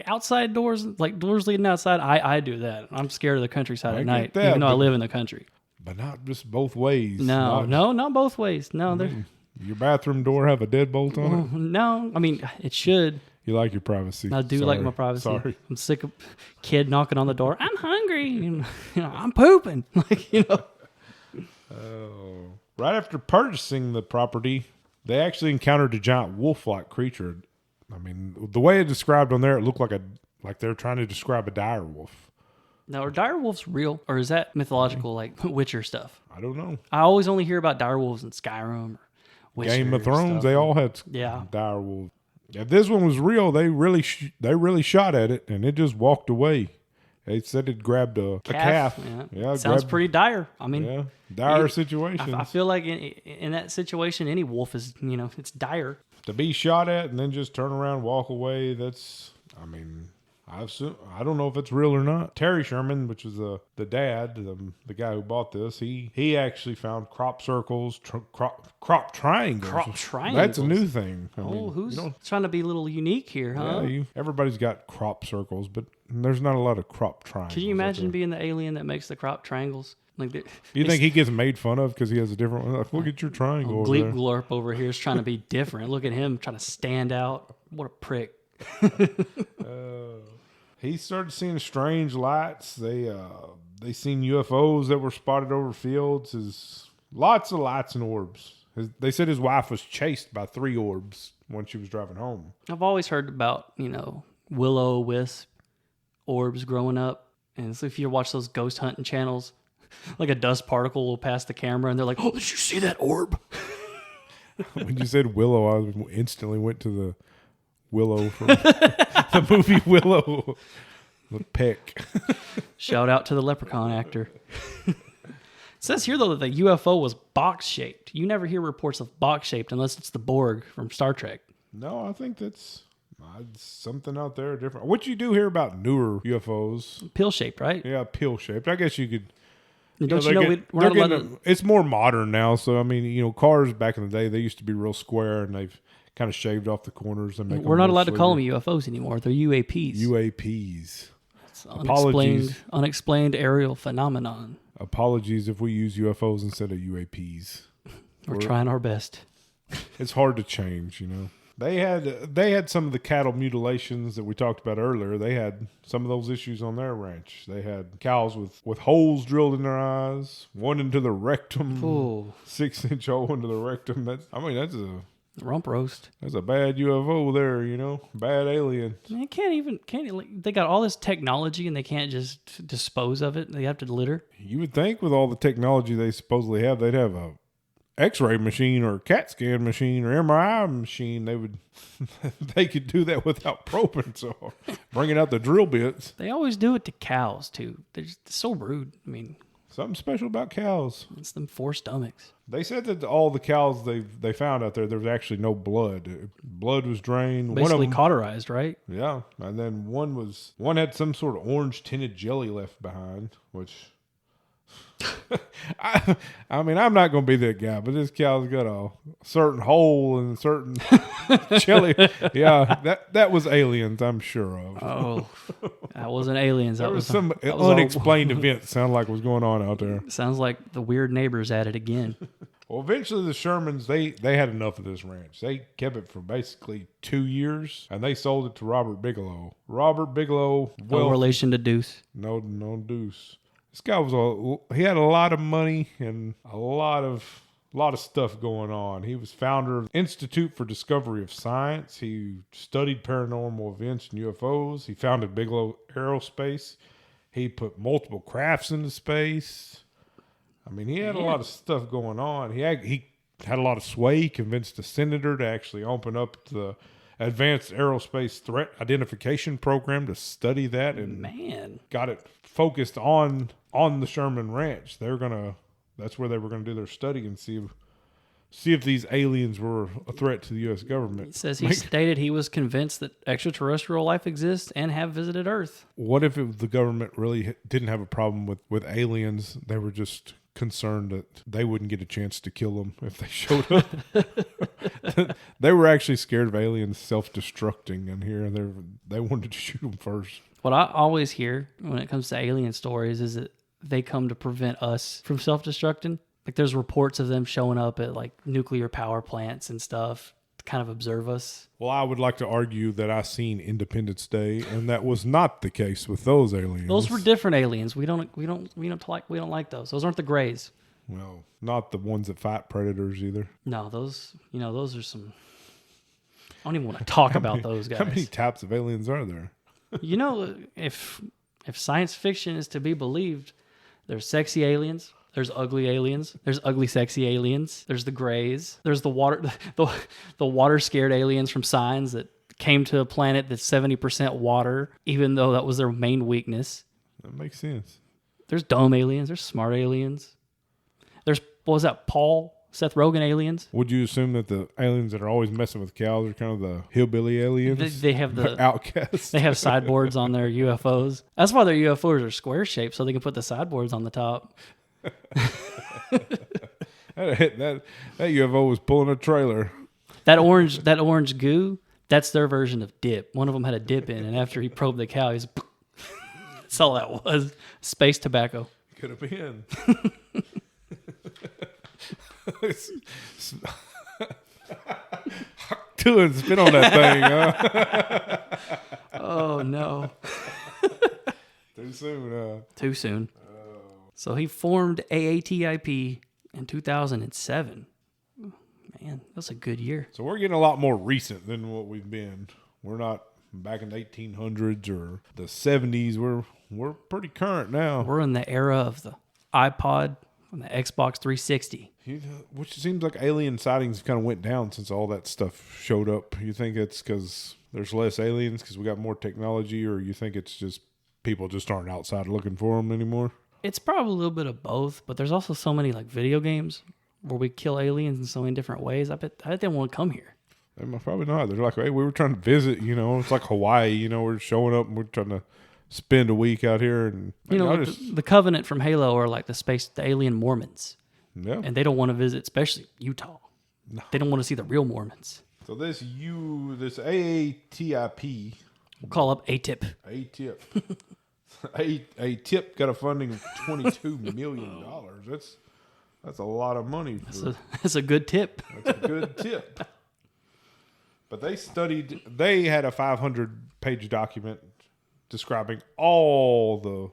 outside doors, like doors leading outside, I do that. I'm scared of the countryside at night, even though I live in the country. But not just both ways. No, not both ways. No, your bathroom door have a deadbolt on it? No, I mean, it should. You like your privacy. I do like my privacy. Sorry. I'm sick of kid knocking on the door. I'm hungry. I'm pooping. Right after purchasing the property, they actually encountered a giant wolf-like creature. I mean, the way it described on there, it looked like they're trying to describe a dire wolf. Now, are dire wolves real, or is that mythological, like Witcher stuff? I don't know. I always only hear about dire wolves in Skyrim Game of Witcher Thrones, stuff. they all had Yeah. dire wolves. If this one was real, they really shot at it, and it just walked away. They said it grabbed a calf. Yeah, sounds pretty dire. I mean, yeah, dire situation. I feel like in that situation, any wolf is, it's dire. To be shot at and then just turn around, walk away. I mean, I don't know if it's real or not. Terry Sherman, which was the dad, the guy who bought this, he actually found crop circles, crop triangles. Crop triangles. That's a new thing. Who's trying to be a little unique here, huh? Yeah, everybody's got crop circles, but there's not a lot of crop triangles. Can you imagine being the alien that makes the crop triangles? You think he gets made fun of because he has a different one? Like, look at your triangle. Gleep Glorp over here is trying to be different. Look at him trying to stand out. What a prick. He started seeing strange lights. They seen UFOs that were spotted over fields. Lots of lights and orbs. They said his wife was chased by 3 orbs when she was driving home. I've always heard about, will-o-wisp orbs growing up. And so if you watch those ghost hunting channels, like a dust particle will pass the camera and they're like, oh, did you see that orb? When you said Willow, I instantly went to the Willow from the movie Willow. The peck. Shout out to the leprechaun actor. It says here, though, that the UFO was box-shaped. You never hear reports of box-shaped unless it's the Borg from Star Trek. No, I think that's something out there different. What you do hear about newer UFOs? Pill-shaped, right? Yeah, pill-shaped. I guess you could... Don't you know we're not allowed to... It's more modern now, so, I mean, cars back in the day, they used to be real square, and they've kind of shaved off the corners. And we're not allowed to call them UFOs anymore. They're UAPs. UAPs. It's unexplained aerial phenomenon. Apologies if we use UFOs instead of UAPs. We're trying our best. It's hard to change, They had some of the cattle mutilations that we talked about earlier. They had some of those issues on their ranch. They had cows with holes drilled in their eyes, one into the rectum, 6-inch hole into the rectum. That's a rump roast. That's a bad UFO there, bad alien. They got all this technology and they can't just dispose of it. They have to litter. You would think with all the technology they supposedly have, they'd have a X-ray machine or a CAT scan machine or MRI machine. They could do that without probing, so bringing out the drill bits. They always do it to cows too. They're just so rude. I mean, something special about cows. It's them 4 stomachs. They said that all the cows they found out there was actually no blood. Blood was drained. Basically cauterized, right? Yeah, and then one had some sort of orange tinted jelly left behind, which. I mean, I'm not going to be that guy, but this cow's got a certain hole and a certain jelly. Yeah, that was aliens, I'm sure of. Oh, that wasn't aliens. There was some unexplained event sound like was going on out there. Sounds like the weird neighbors at it again. Well, eventually the Shermans, they had enough of this ranch. They kept it for basically 2 years, and they sold it to Robert Bigelow. Robert Bigelow. No relation to Deuce. No Deuce. This guy he had a lot of money and a lot of stuff going on. He was founder of the Institute for Discovery of Science. He studied paranormal events and UFOs. He founded Bigelow Aerospace. He put multiple crafts into space. I mean, he had a lot of stuff going on. He had a lot of sway. He convinced a senator to actually open up the Advanced Aerospace Threat Identification Program to study that, and got it focused on the Sherman Ranch. That's where they were gonna do their study and see if these aliens were a threat to the U.S. government. It says he stated he was convinced that extraterrestrial life exists and have visited Earth. What if the government really didn't have a problem with aliens? They were just concerned that they wouldn't get a chance to kill them if they showed up. They were actually scared of aliens self-destructing in here, and they wanted to shoot them first. What I always hear when it comes to alien stories is that they come to prevent us from self-destructing. Like there's reports of them showing up at like nuclear power plants and stuff to kind of observe us. Well, I would like to argue that I seen Independence Day, and that was not the case with those aliens. Those were different aliens. We don't like those. Those aren't the Greys. Well, not the ones that fight predators either. No, those are some. I don't even want to talk about those guys. How many types of aliens are there? If science fiction is to be believed, there's sexy aliens, There's ugly aliens. There's ugly, sexy aliens. There's the grays. There's the water, the water scared aliens from Signs that came to a planet that's 70% water, even though that was their main weakness. That makes sense. There's dumb aliens. There's smart aliens. There's, what was that, Seth Rogen aliens? Would you assume that the aliens that are always messing with cows are kind of the hillbilly aliens? They have the outcasts. They have sideboards on their UFOs. That's why their UFOs are square shaped, so they can put the sideboards on the top. that UFO was pulling a trailer. That orange goo, that's their version of dip. One of them had a dip in, and after he probed the cow, he's that's all that was. Space tobacco. Could have been. Doing spit on that thing, huh? Oh no. Too soon, Too soon. So he formed AATIP in 2007. Man, that's a good year. So we're getting a lot more recent than what we've been. We're not back in the 1800s or the 70s. We're pretty current now. We're in the era of the iPod and the Xbox 360. Which seems like alien sightings kind of went down since all that stuff showed up. You think it's because there's less aliens because we got more technology, or you think it's just people just aren't outside looking for them anymore? It's probably a little bit of both, but there's also so many like video games where we kill aliens in so many different ways. I bet they won't come here. They probably not. They're like, hey, we were trying to visit, it's like Hawaii, we're showing up and we're trying to spend a week out here. And the Covenant from Halo are like the alien Mormons. Yeah. And they don't want to visit, especially Utah. No. They don't want to see the real Mormons. So this AATIP. We'll call up ATIP. ATIP. ATIP got a funding of $22 million. That's a lot of money. That's a good tip. That's a good tip. But they had a 500-page document describing all the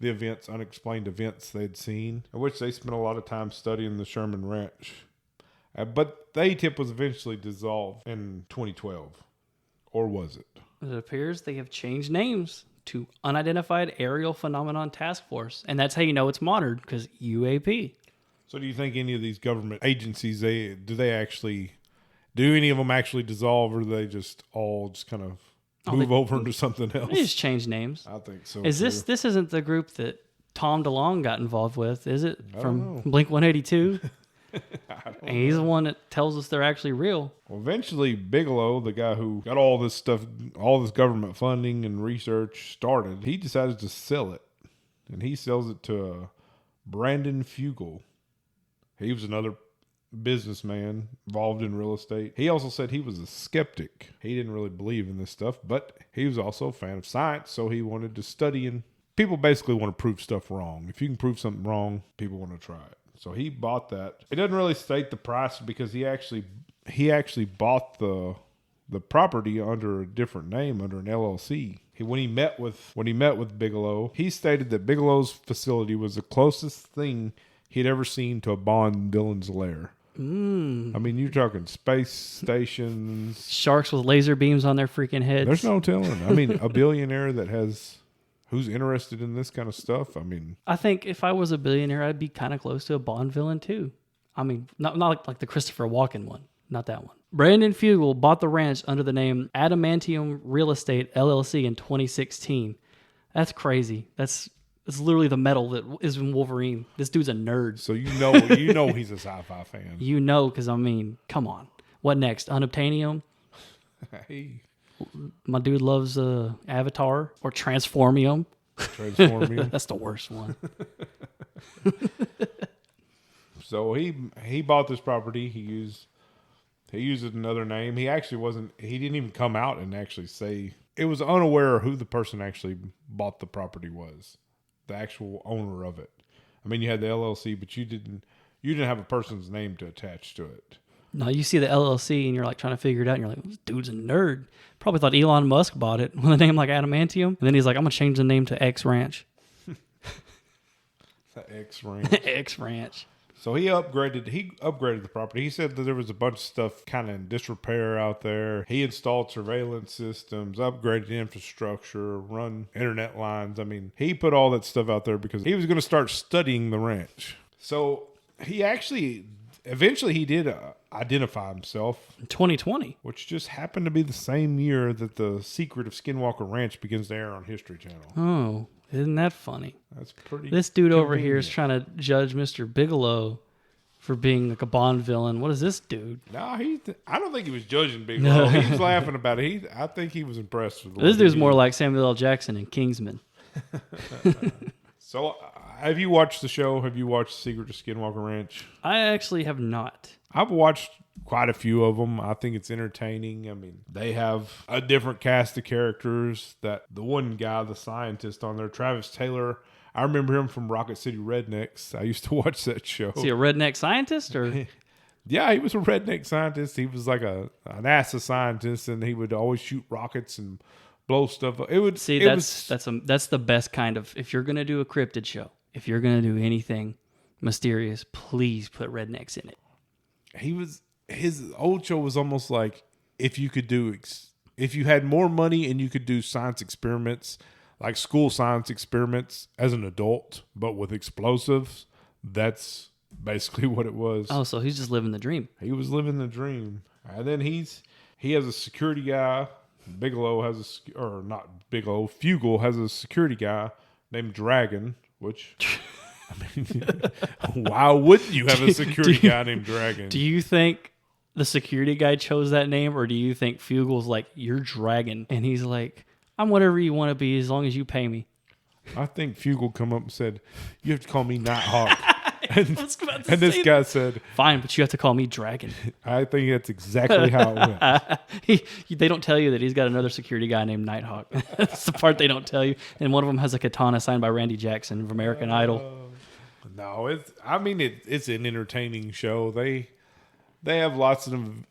events, unexplained events they'd seen, in which they spent a lot of time studying the Sherman Ranch. But the ATIP was eventually dissolved in 2012. Or was it? It appears they have changed names to Unidentified Aerial Phenomenon Task Force. And that's how you know it's modern, because UAP. So do you think any of these government agencies, do any of them actually dissolve, or do they just all just kind of move over into something else? They just change names. I think so. This isn't the group that Tom DeLonge got involved with, is it? From Blink-182? And he's the one that tells us they're actually real. Well, eventually Bigelow, the guy who got all this stuff, all this government funding and research started, he decided to sell it. And he sells it to Brandon Fugel. He was another businessman involved in real estate. He also said he was a skeptic. He didn't really believe in this stuff, but he was also a fan of science, so he wanted to study, and people basically want to prove stuff wrong. If you can prove something wrong, people want to try it. So he bought that. It doesn't really state the price because he actually bought the property under a different name, under an LLC. When he met with Bigelow, he stated that Bigelow's facility was the closest thing he'd ever seen to a Bond villain's lair. I mean, you're talking space stations, sharks with laser beams on their freaking heads. There's no telling. I mean, a billionaire who's interested in this kind of stuff. I mean, I think if I was a billionaire, I'd be kind of close to a Bond villain too. I mean, not like the Christopher Walken one, not that one. Brandon Fugel bought the ranch under the name Adamantium Real Estate LLC in 2016. That's crazy. That's literally the metal that is in Wolverine. This dude's a nerd. So you know he's a sci-fi fan. Because I mean, come on. What next? Unobtainium? Hey. My dude loves Avatar or Transformium. Transformium. That's the worst one. So he bought this property. He used another name. He didn't even come out and actually say. It was unaware of who the person actually bought the property was. The actual owner of it. I mean, you had the LLC, but you didn't have a person's name to attach to it. No, you see the LLC and you're like trying to figure it out and you're like, this dude's a nerd. Probably thought Elon Musk bought it with a name like Adamantium. And then he's like, I'm going to change the name to X Ranch. The X Ranch. X Ranch. So he upgraded the property. He said that there was a bunch of stuff kind of in disrepair out there. He installed surveillance systems, upgraded infrastructure, run internet lines. I mean, he put all that stuff out there because he was going to start studying the ranch. So he actually, eventually he did identify himself, 2020. which just happened to be the same year that The Secret of Skinwalker Ranch begins to air on History Channel. Oh, isn't that funny? That's pretty. This dude over here is convenient. trying to judge Mr. Bigelow for being like a Bond villain. What is this dude? No, I don't think he was judging Bigelow. He was laughing about it. I think he was impressed with This what dude's he more did. like Samuel L. Jackson in Kingsman. So, have you watched the show? Have you watched Secret of Skinwalker Ranch? I actually have not. I've watched quite a few of them. I think it's entertaining. I mean, they have a different cast of characters. That the one guy, the scientist on there, Travis Taylor. I remember him from Rocket City Rednecks. I used to watch that show. Is he a redneck scientist or? Yeah, he was a redneck scientist. He was like a NASA scientist, and he would always shoot rockets and blow stuff up. It would See, it was, that's the best kind of. If you're gonna do a cryptid show, if you're gonna do anything mysterious, please put rednecks in it. his old show was almost like if you could do if you had more money and you could do science experiments, like school science experiments as an adult, but with explosives. That's basically what it was. Oh, so he's just living the dream. He was living the dream. And then he has a security guy. Bigelow has or not Bigelow, Fugal has a security guy named Dragon, which I mean, why wouldn't you have a security guy named Dragon? Do you think the security guy chose that name, or do you think Fugel's like, you're Dragon, and he's like, I'm whatever you want to be as long as you pay me? I think Fugal come up and said, you have to call me Nighthawk. And, I was about to and this say guy said, Fine, but you have to call me Dragon. I think that's exactly how it went. They don't tell you that he's got another security guy named Nighthawk. That's the part they don't tell you. And one of them has a katana signed by Randy Jackson of American Idol. No, it's an entertaining show. They have lots of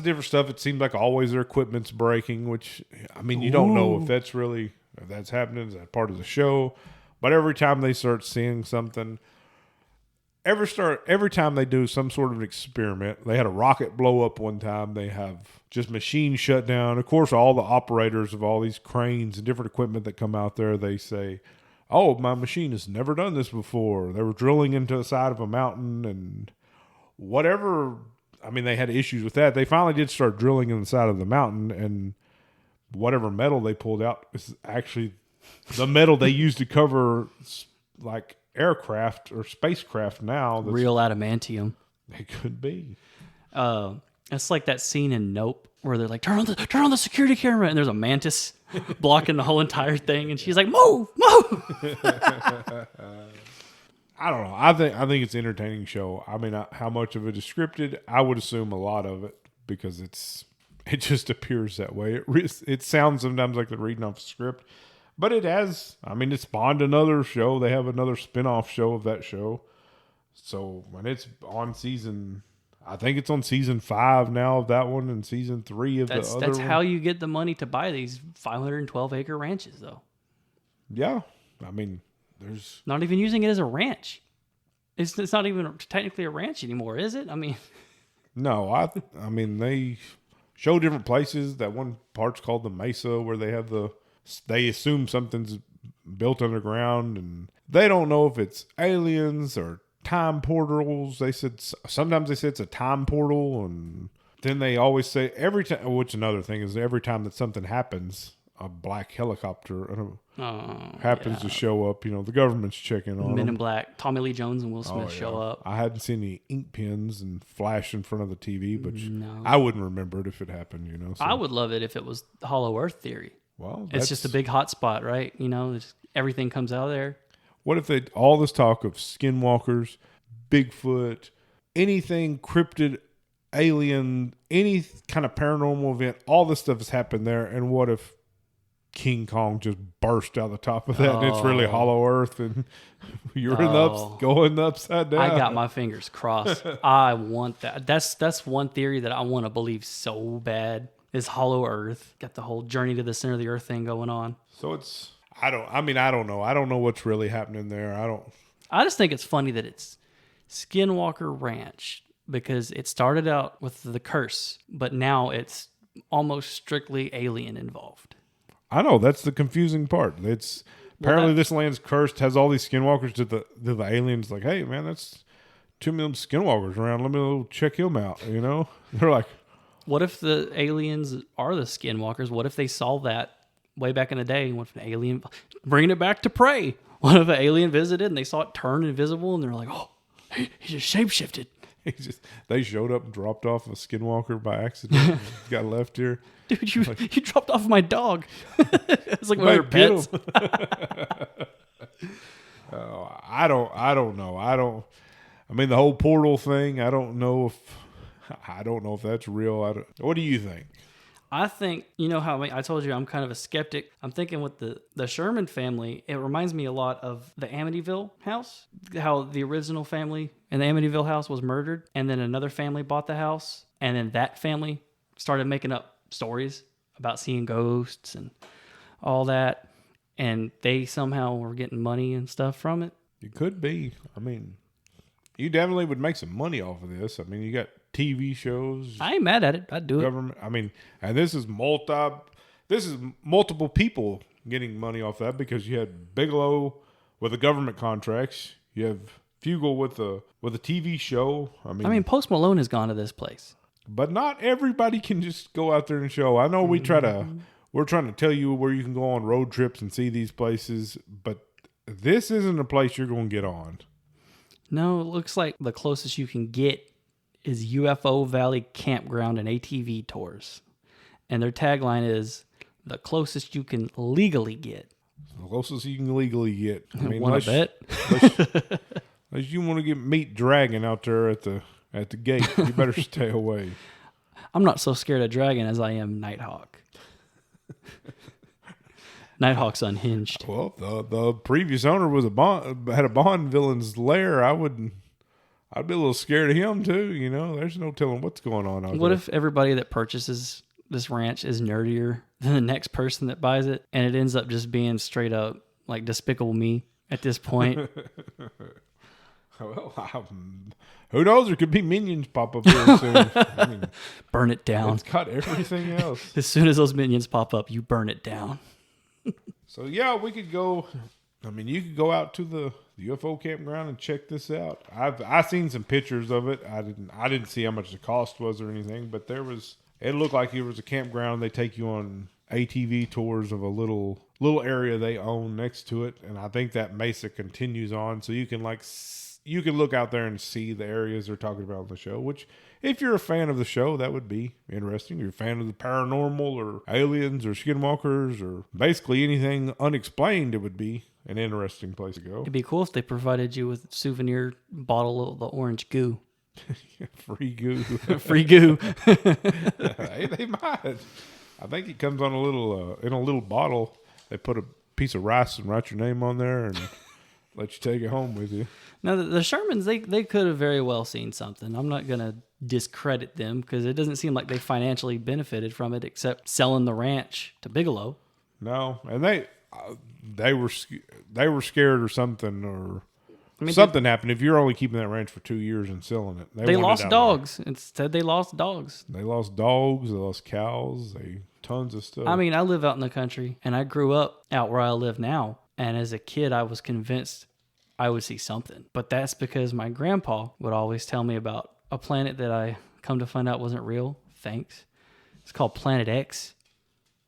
different stuff. It seems like always their equipment's breaking, which I mean you don't know if that's happening. Is that part of the show? But every time they start seeing something, every time they do some sort of experiment, they had a rocket blow up one time. They have just machines shut down. Of course, all the operators of all these cranes and different equipment that come out there, they say, oh, my machine has never done this before. They were drilling into the side of a mountain and whatever. I mean, they had issues with that. They finally did start drilling in the side of the mountain, and whatever metal they pulled out is actually the metal they used to cover like aircraft or spacecraft now. Real adamantium. They could be. It's like that scene in Nope where they're like, turn on the security camera, and there's a mantis blocking the whole entire thing, and she's like, move. I don't know. I think it's an entertaining show. I mean, how much of it is scripted? I would assume a lot of it because it just appears that way. It sounds sometimes like they're reading off a script, but it has. I mean, it spawned another show. They have another spin-off show of that show. So when it's on season, I think it's on season 5 now of that one, and season 3 of the other one. That's how you get the money to buy these 512-acre ranches, though. Yeah, I mean, there's Not even using it as a ranch. It's not even technically a ranch anymore, is it? I mean, no. I mean they show different places. That one part's called the Mesa, where they assume something's built underground, and they don't know if it's aliens or time portals. Sometimes they say it's a time portal, and then they always say every time. Which another thing is every time that something happens, a black helicopter happens to show up. You know, the government's checking on Men them. in Black, Tommy Lee Jones and Will Smith show up. I hadn't seen any ink pens and flash in front of the TV, but No. I wouldn't remember it if it happened. You know, so, I would love it if it was the Hollow Earth theory. Well, It's just a big hot spot, right? You know, everything comes out of there. What if all this talk of skinwalkers, Bigfoot, anything cryptid, alien, any kind of paranormal event, all this stuff has happened there, and what if King Kong just burst out the top of that and it's really Hollow Earth and you're going upside down? I got my fingers crossed. I want that. That's one theory that I want to believe so bad is Hollow Earth. Got the whole journey to the center of the earth thing going on. So I don't know. I don't know what's really happening there. I just think it's funny that it's Skinwalker Ranch because it started out with the curse, but now it's almost strictly alien involved. I know that's the confusing part. It's Apparently, this land's cursed. Has all these skinwalkers. To the aliens like, hey man, that's too many skinwalkers around. Let me check him out. You know, they're like, what if the aliens are the skinwalkers? What if they saw that way back in the day? What if an alien, bringing it back to Prey? What if an alien visited and they saw it turn invisible and they're like, oh, he just shapeshifted. They showed up and dropped off a skinwalker by accident. Got left here. Dude, you dropped off my dog. It's like one of their pets. I don't know. I mean, the whole portal thing. I don't know if that's real. What do you think? I think, you know how I told you I'm kind of a skeptic. I'm thinking with the Sherman family, it reminds me a lot of the Amityville house, how the original family in the Amityville house was murdered, and then another family bought the house, and then that family started making up stories about seeing ghosts and all that, and they somehow were getting money and stuff from it. It could be. I mean, you definitely would make some money off of this. I mean, you got TV shows. I ain't mad at it. I'd do government. I mean, and this is multiple people getting money off that, because you had Bigelow with the government contracts. You have Fugel with a TV show. I mean, Post Malone has gone to this place. But not everybody can just go out there and show. I know we're trying to tell you where you can go on road trips and see these places, but this isn't a place you're going to get on. No, it looks like the closest you can get is UFO Valley Campground and ATV tours. And their tagline is, the closest you can legally get. The closest you can legally get. I mean, want to bet? Unless you want to meet Dragon out there at the gate, you better stay away. I'm not so scared of Dragon as I am Nighthawk. Nighthawk's unhinged. Well, the previous owner had a Bond villain's lair. I'd be a little scared of him too. You know, there's no telling what's going on out there. What if everybody that purchases this ranch is nerdier than the next person that buys it, and it ends up just being straight up like Despicable Me at this point? Well, who knows? There could be minions pop up here soon. I mean, burn it down. It's got everything else. As soon as those minions pop up, you burn it down. So yeah, we could go. I mean, you could go out to the UFO campground and check this out. I've seen some pictures of it. I didn't see how much the cost was or anything, but it looked like it was a campground. They take you on ATV tours of a little area they own next to it, and I think that mesa continues on, so you can look out there and see the areas they're talking about on the show, which, if you're a fan of the show, that would be interesting. You're a fan of the paranormal or aliens or skinwalkers or basically anything unexplained, it would be an interesting place to go. It'd be cool if they provided you with a souvenir bottle of the orange goo. Free goo. Free goo. Hey, they might. I think it comes on in a little bottle. They put a piece of rice and write your name on there and let you take it home with you. Now, the Shermans, they could have very well seen something. I'm not going to discredit them because it doesn't seem like they financially benefited from it except selling the ranch to Bigelow. No, and they were scared or something, or something happened. If you're only keeping that ranch for 2 years and selling it, they lost dogs. Instead, they lost dogs. They lost dogs. They lost cows. Tons of stuff. I mean, I live out in the country, and I grew up out where I live now. And as a kid, I was convinced I would see something. But that's because my grandpa would always tell me about a planet that I come to find out wasn't real. Thanks. It's called Planet X.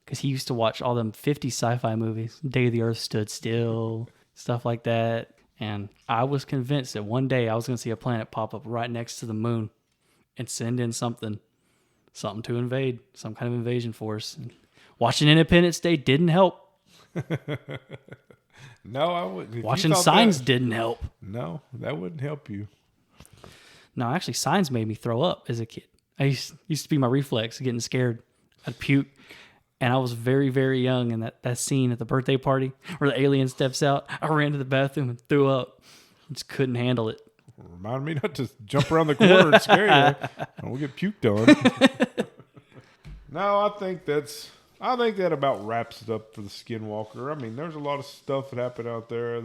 Because he used to watch all them 50 sci-fi movies. Day the Earth Stood Still, stuff like that. And I was convinced that one day I was going to see a planet pop up right next to the moon and send in something to invade, some kind of invasion force. And watching Independence Day didn't help. No, I wouldn't. Watching Signs didn't help. No, that wouldn't help you. No, actually, Signs made me throw up as a kid. I used to be my reflex, getting scared. I'd puke. And I was very, very young, and that scene at the birthday party where the alien steps out, I ran to the bathroom and threw up. Just couldn't handle it. Remind me not to jump around the corner and scare you. We'll get puked on. No, I think that about wraps it up for the Skinwalker. I mean, there's a lot of stuff that happened out there.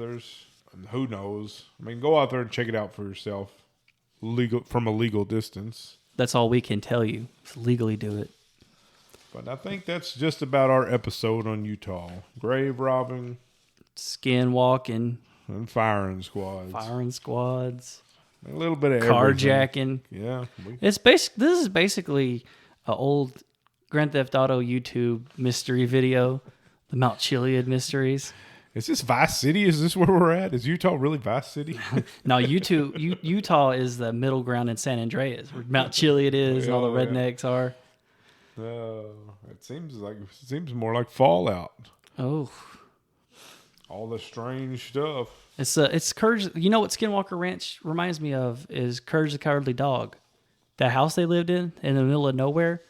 Who knows? I mean, go out there and check it out for yourself, from a legal distance. That's all we can tell you. Just legally do it. But I think that's just about our episode on Utah. Grave robbing. Skinwalking, and firing squads. firing squads, A little bit of everything. carjacking. Yeah. This is basically an old Grand Theft Auto YouTube mystery video, the Mount Chiliad mysteries. Is this Vice City? Is this where we're at? Is Utah really Vice City? No, Utah is the middle ground in San Andreas, where Mount Chiliad is, and all the rednecks are. It seems more like Fallout. Oh, All the strange stuff. it's Courage. You know what Skinwalker Ranch reminds me of is Courage the Cowardly Dog. That house they lived in the middle of nowhere,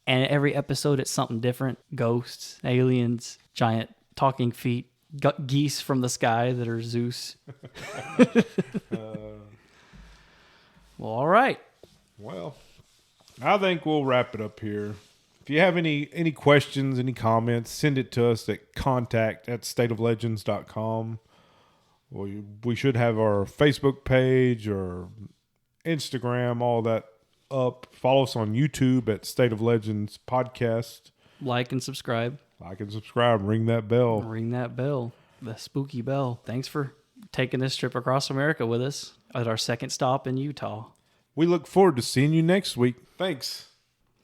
and every episode it's something different: ghosts, aliens, giant talking feet, geese from the sky that are Zeus. Well, all right. Well, I think we'll wrap it up here. If you have any questions, any comments, send it to us at contact@stateoflegends.com. We should have our Facebook page or Instagram, all that up. Follow us on YouTube at State of Legends Podcast. Like and subscribe. Like and subscribe. Ring that bell. Ring that bell. The spooky bell. Thanks for taking this trip across America with us at our second stop in Utah. We look forward to seeing you next week. Thanks.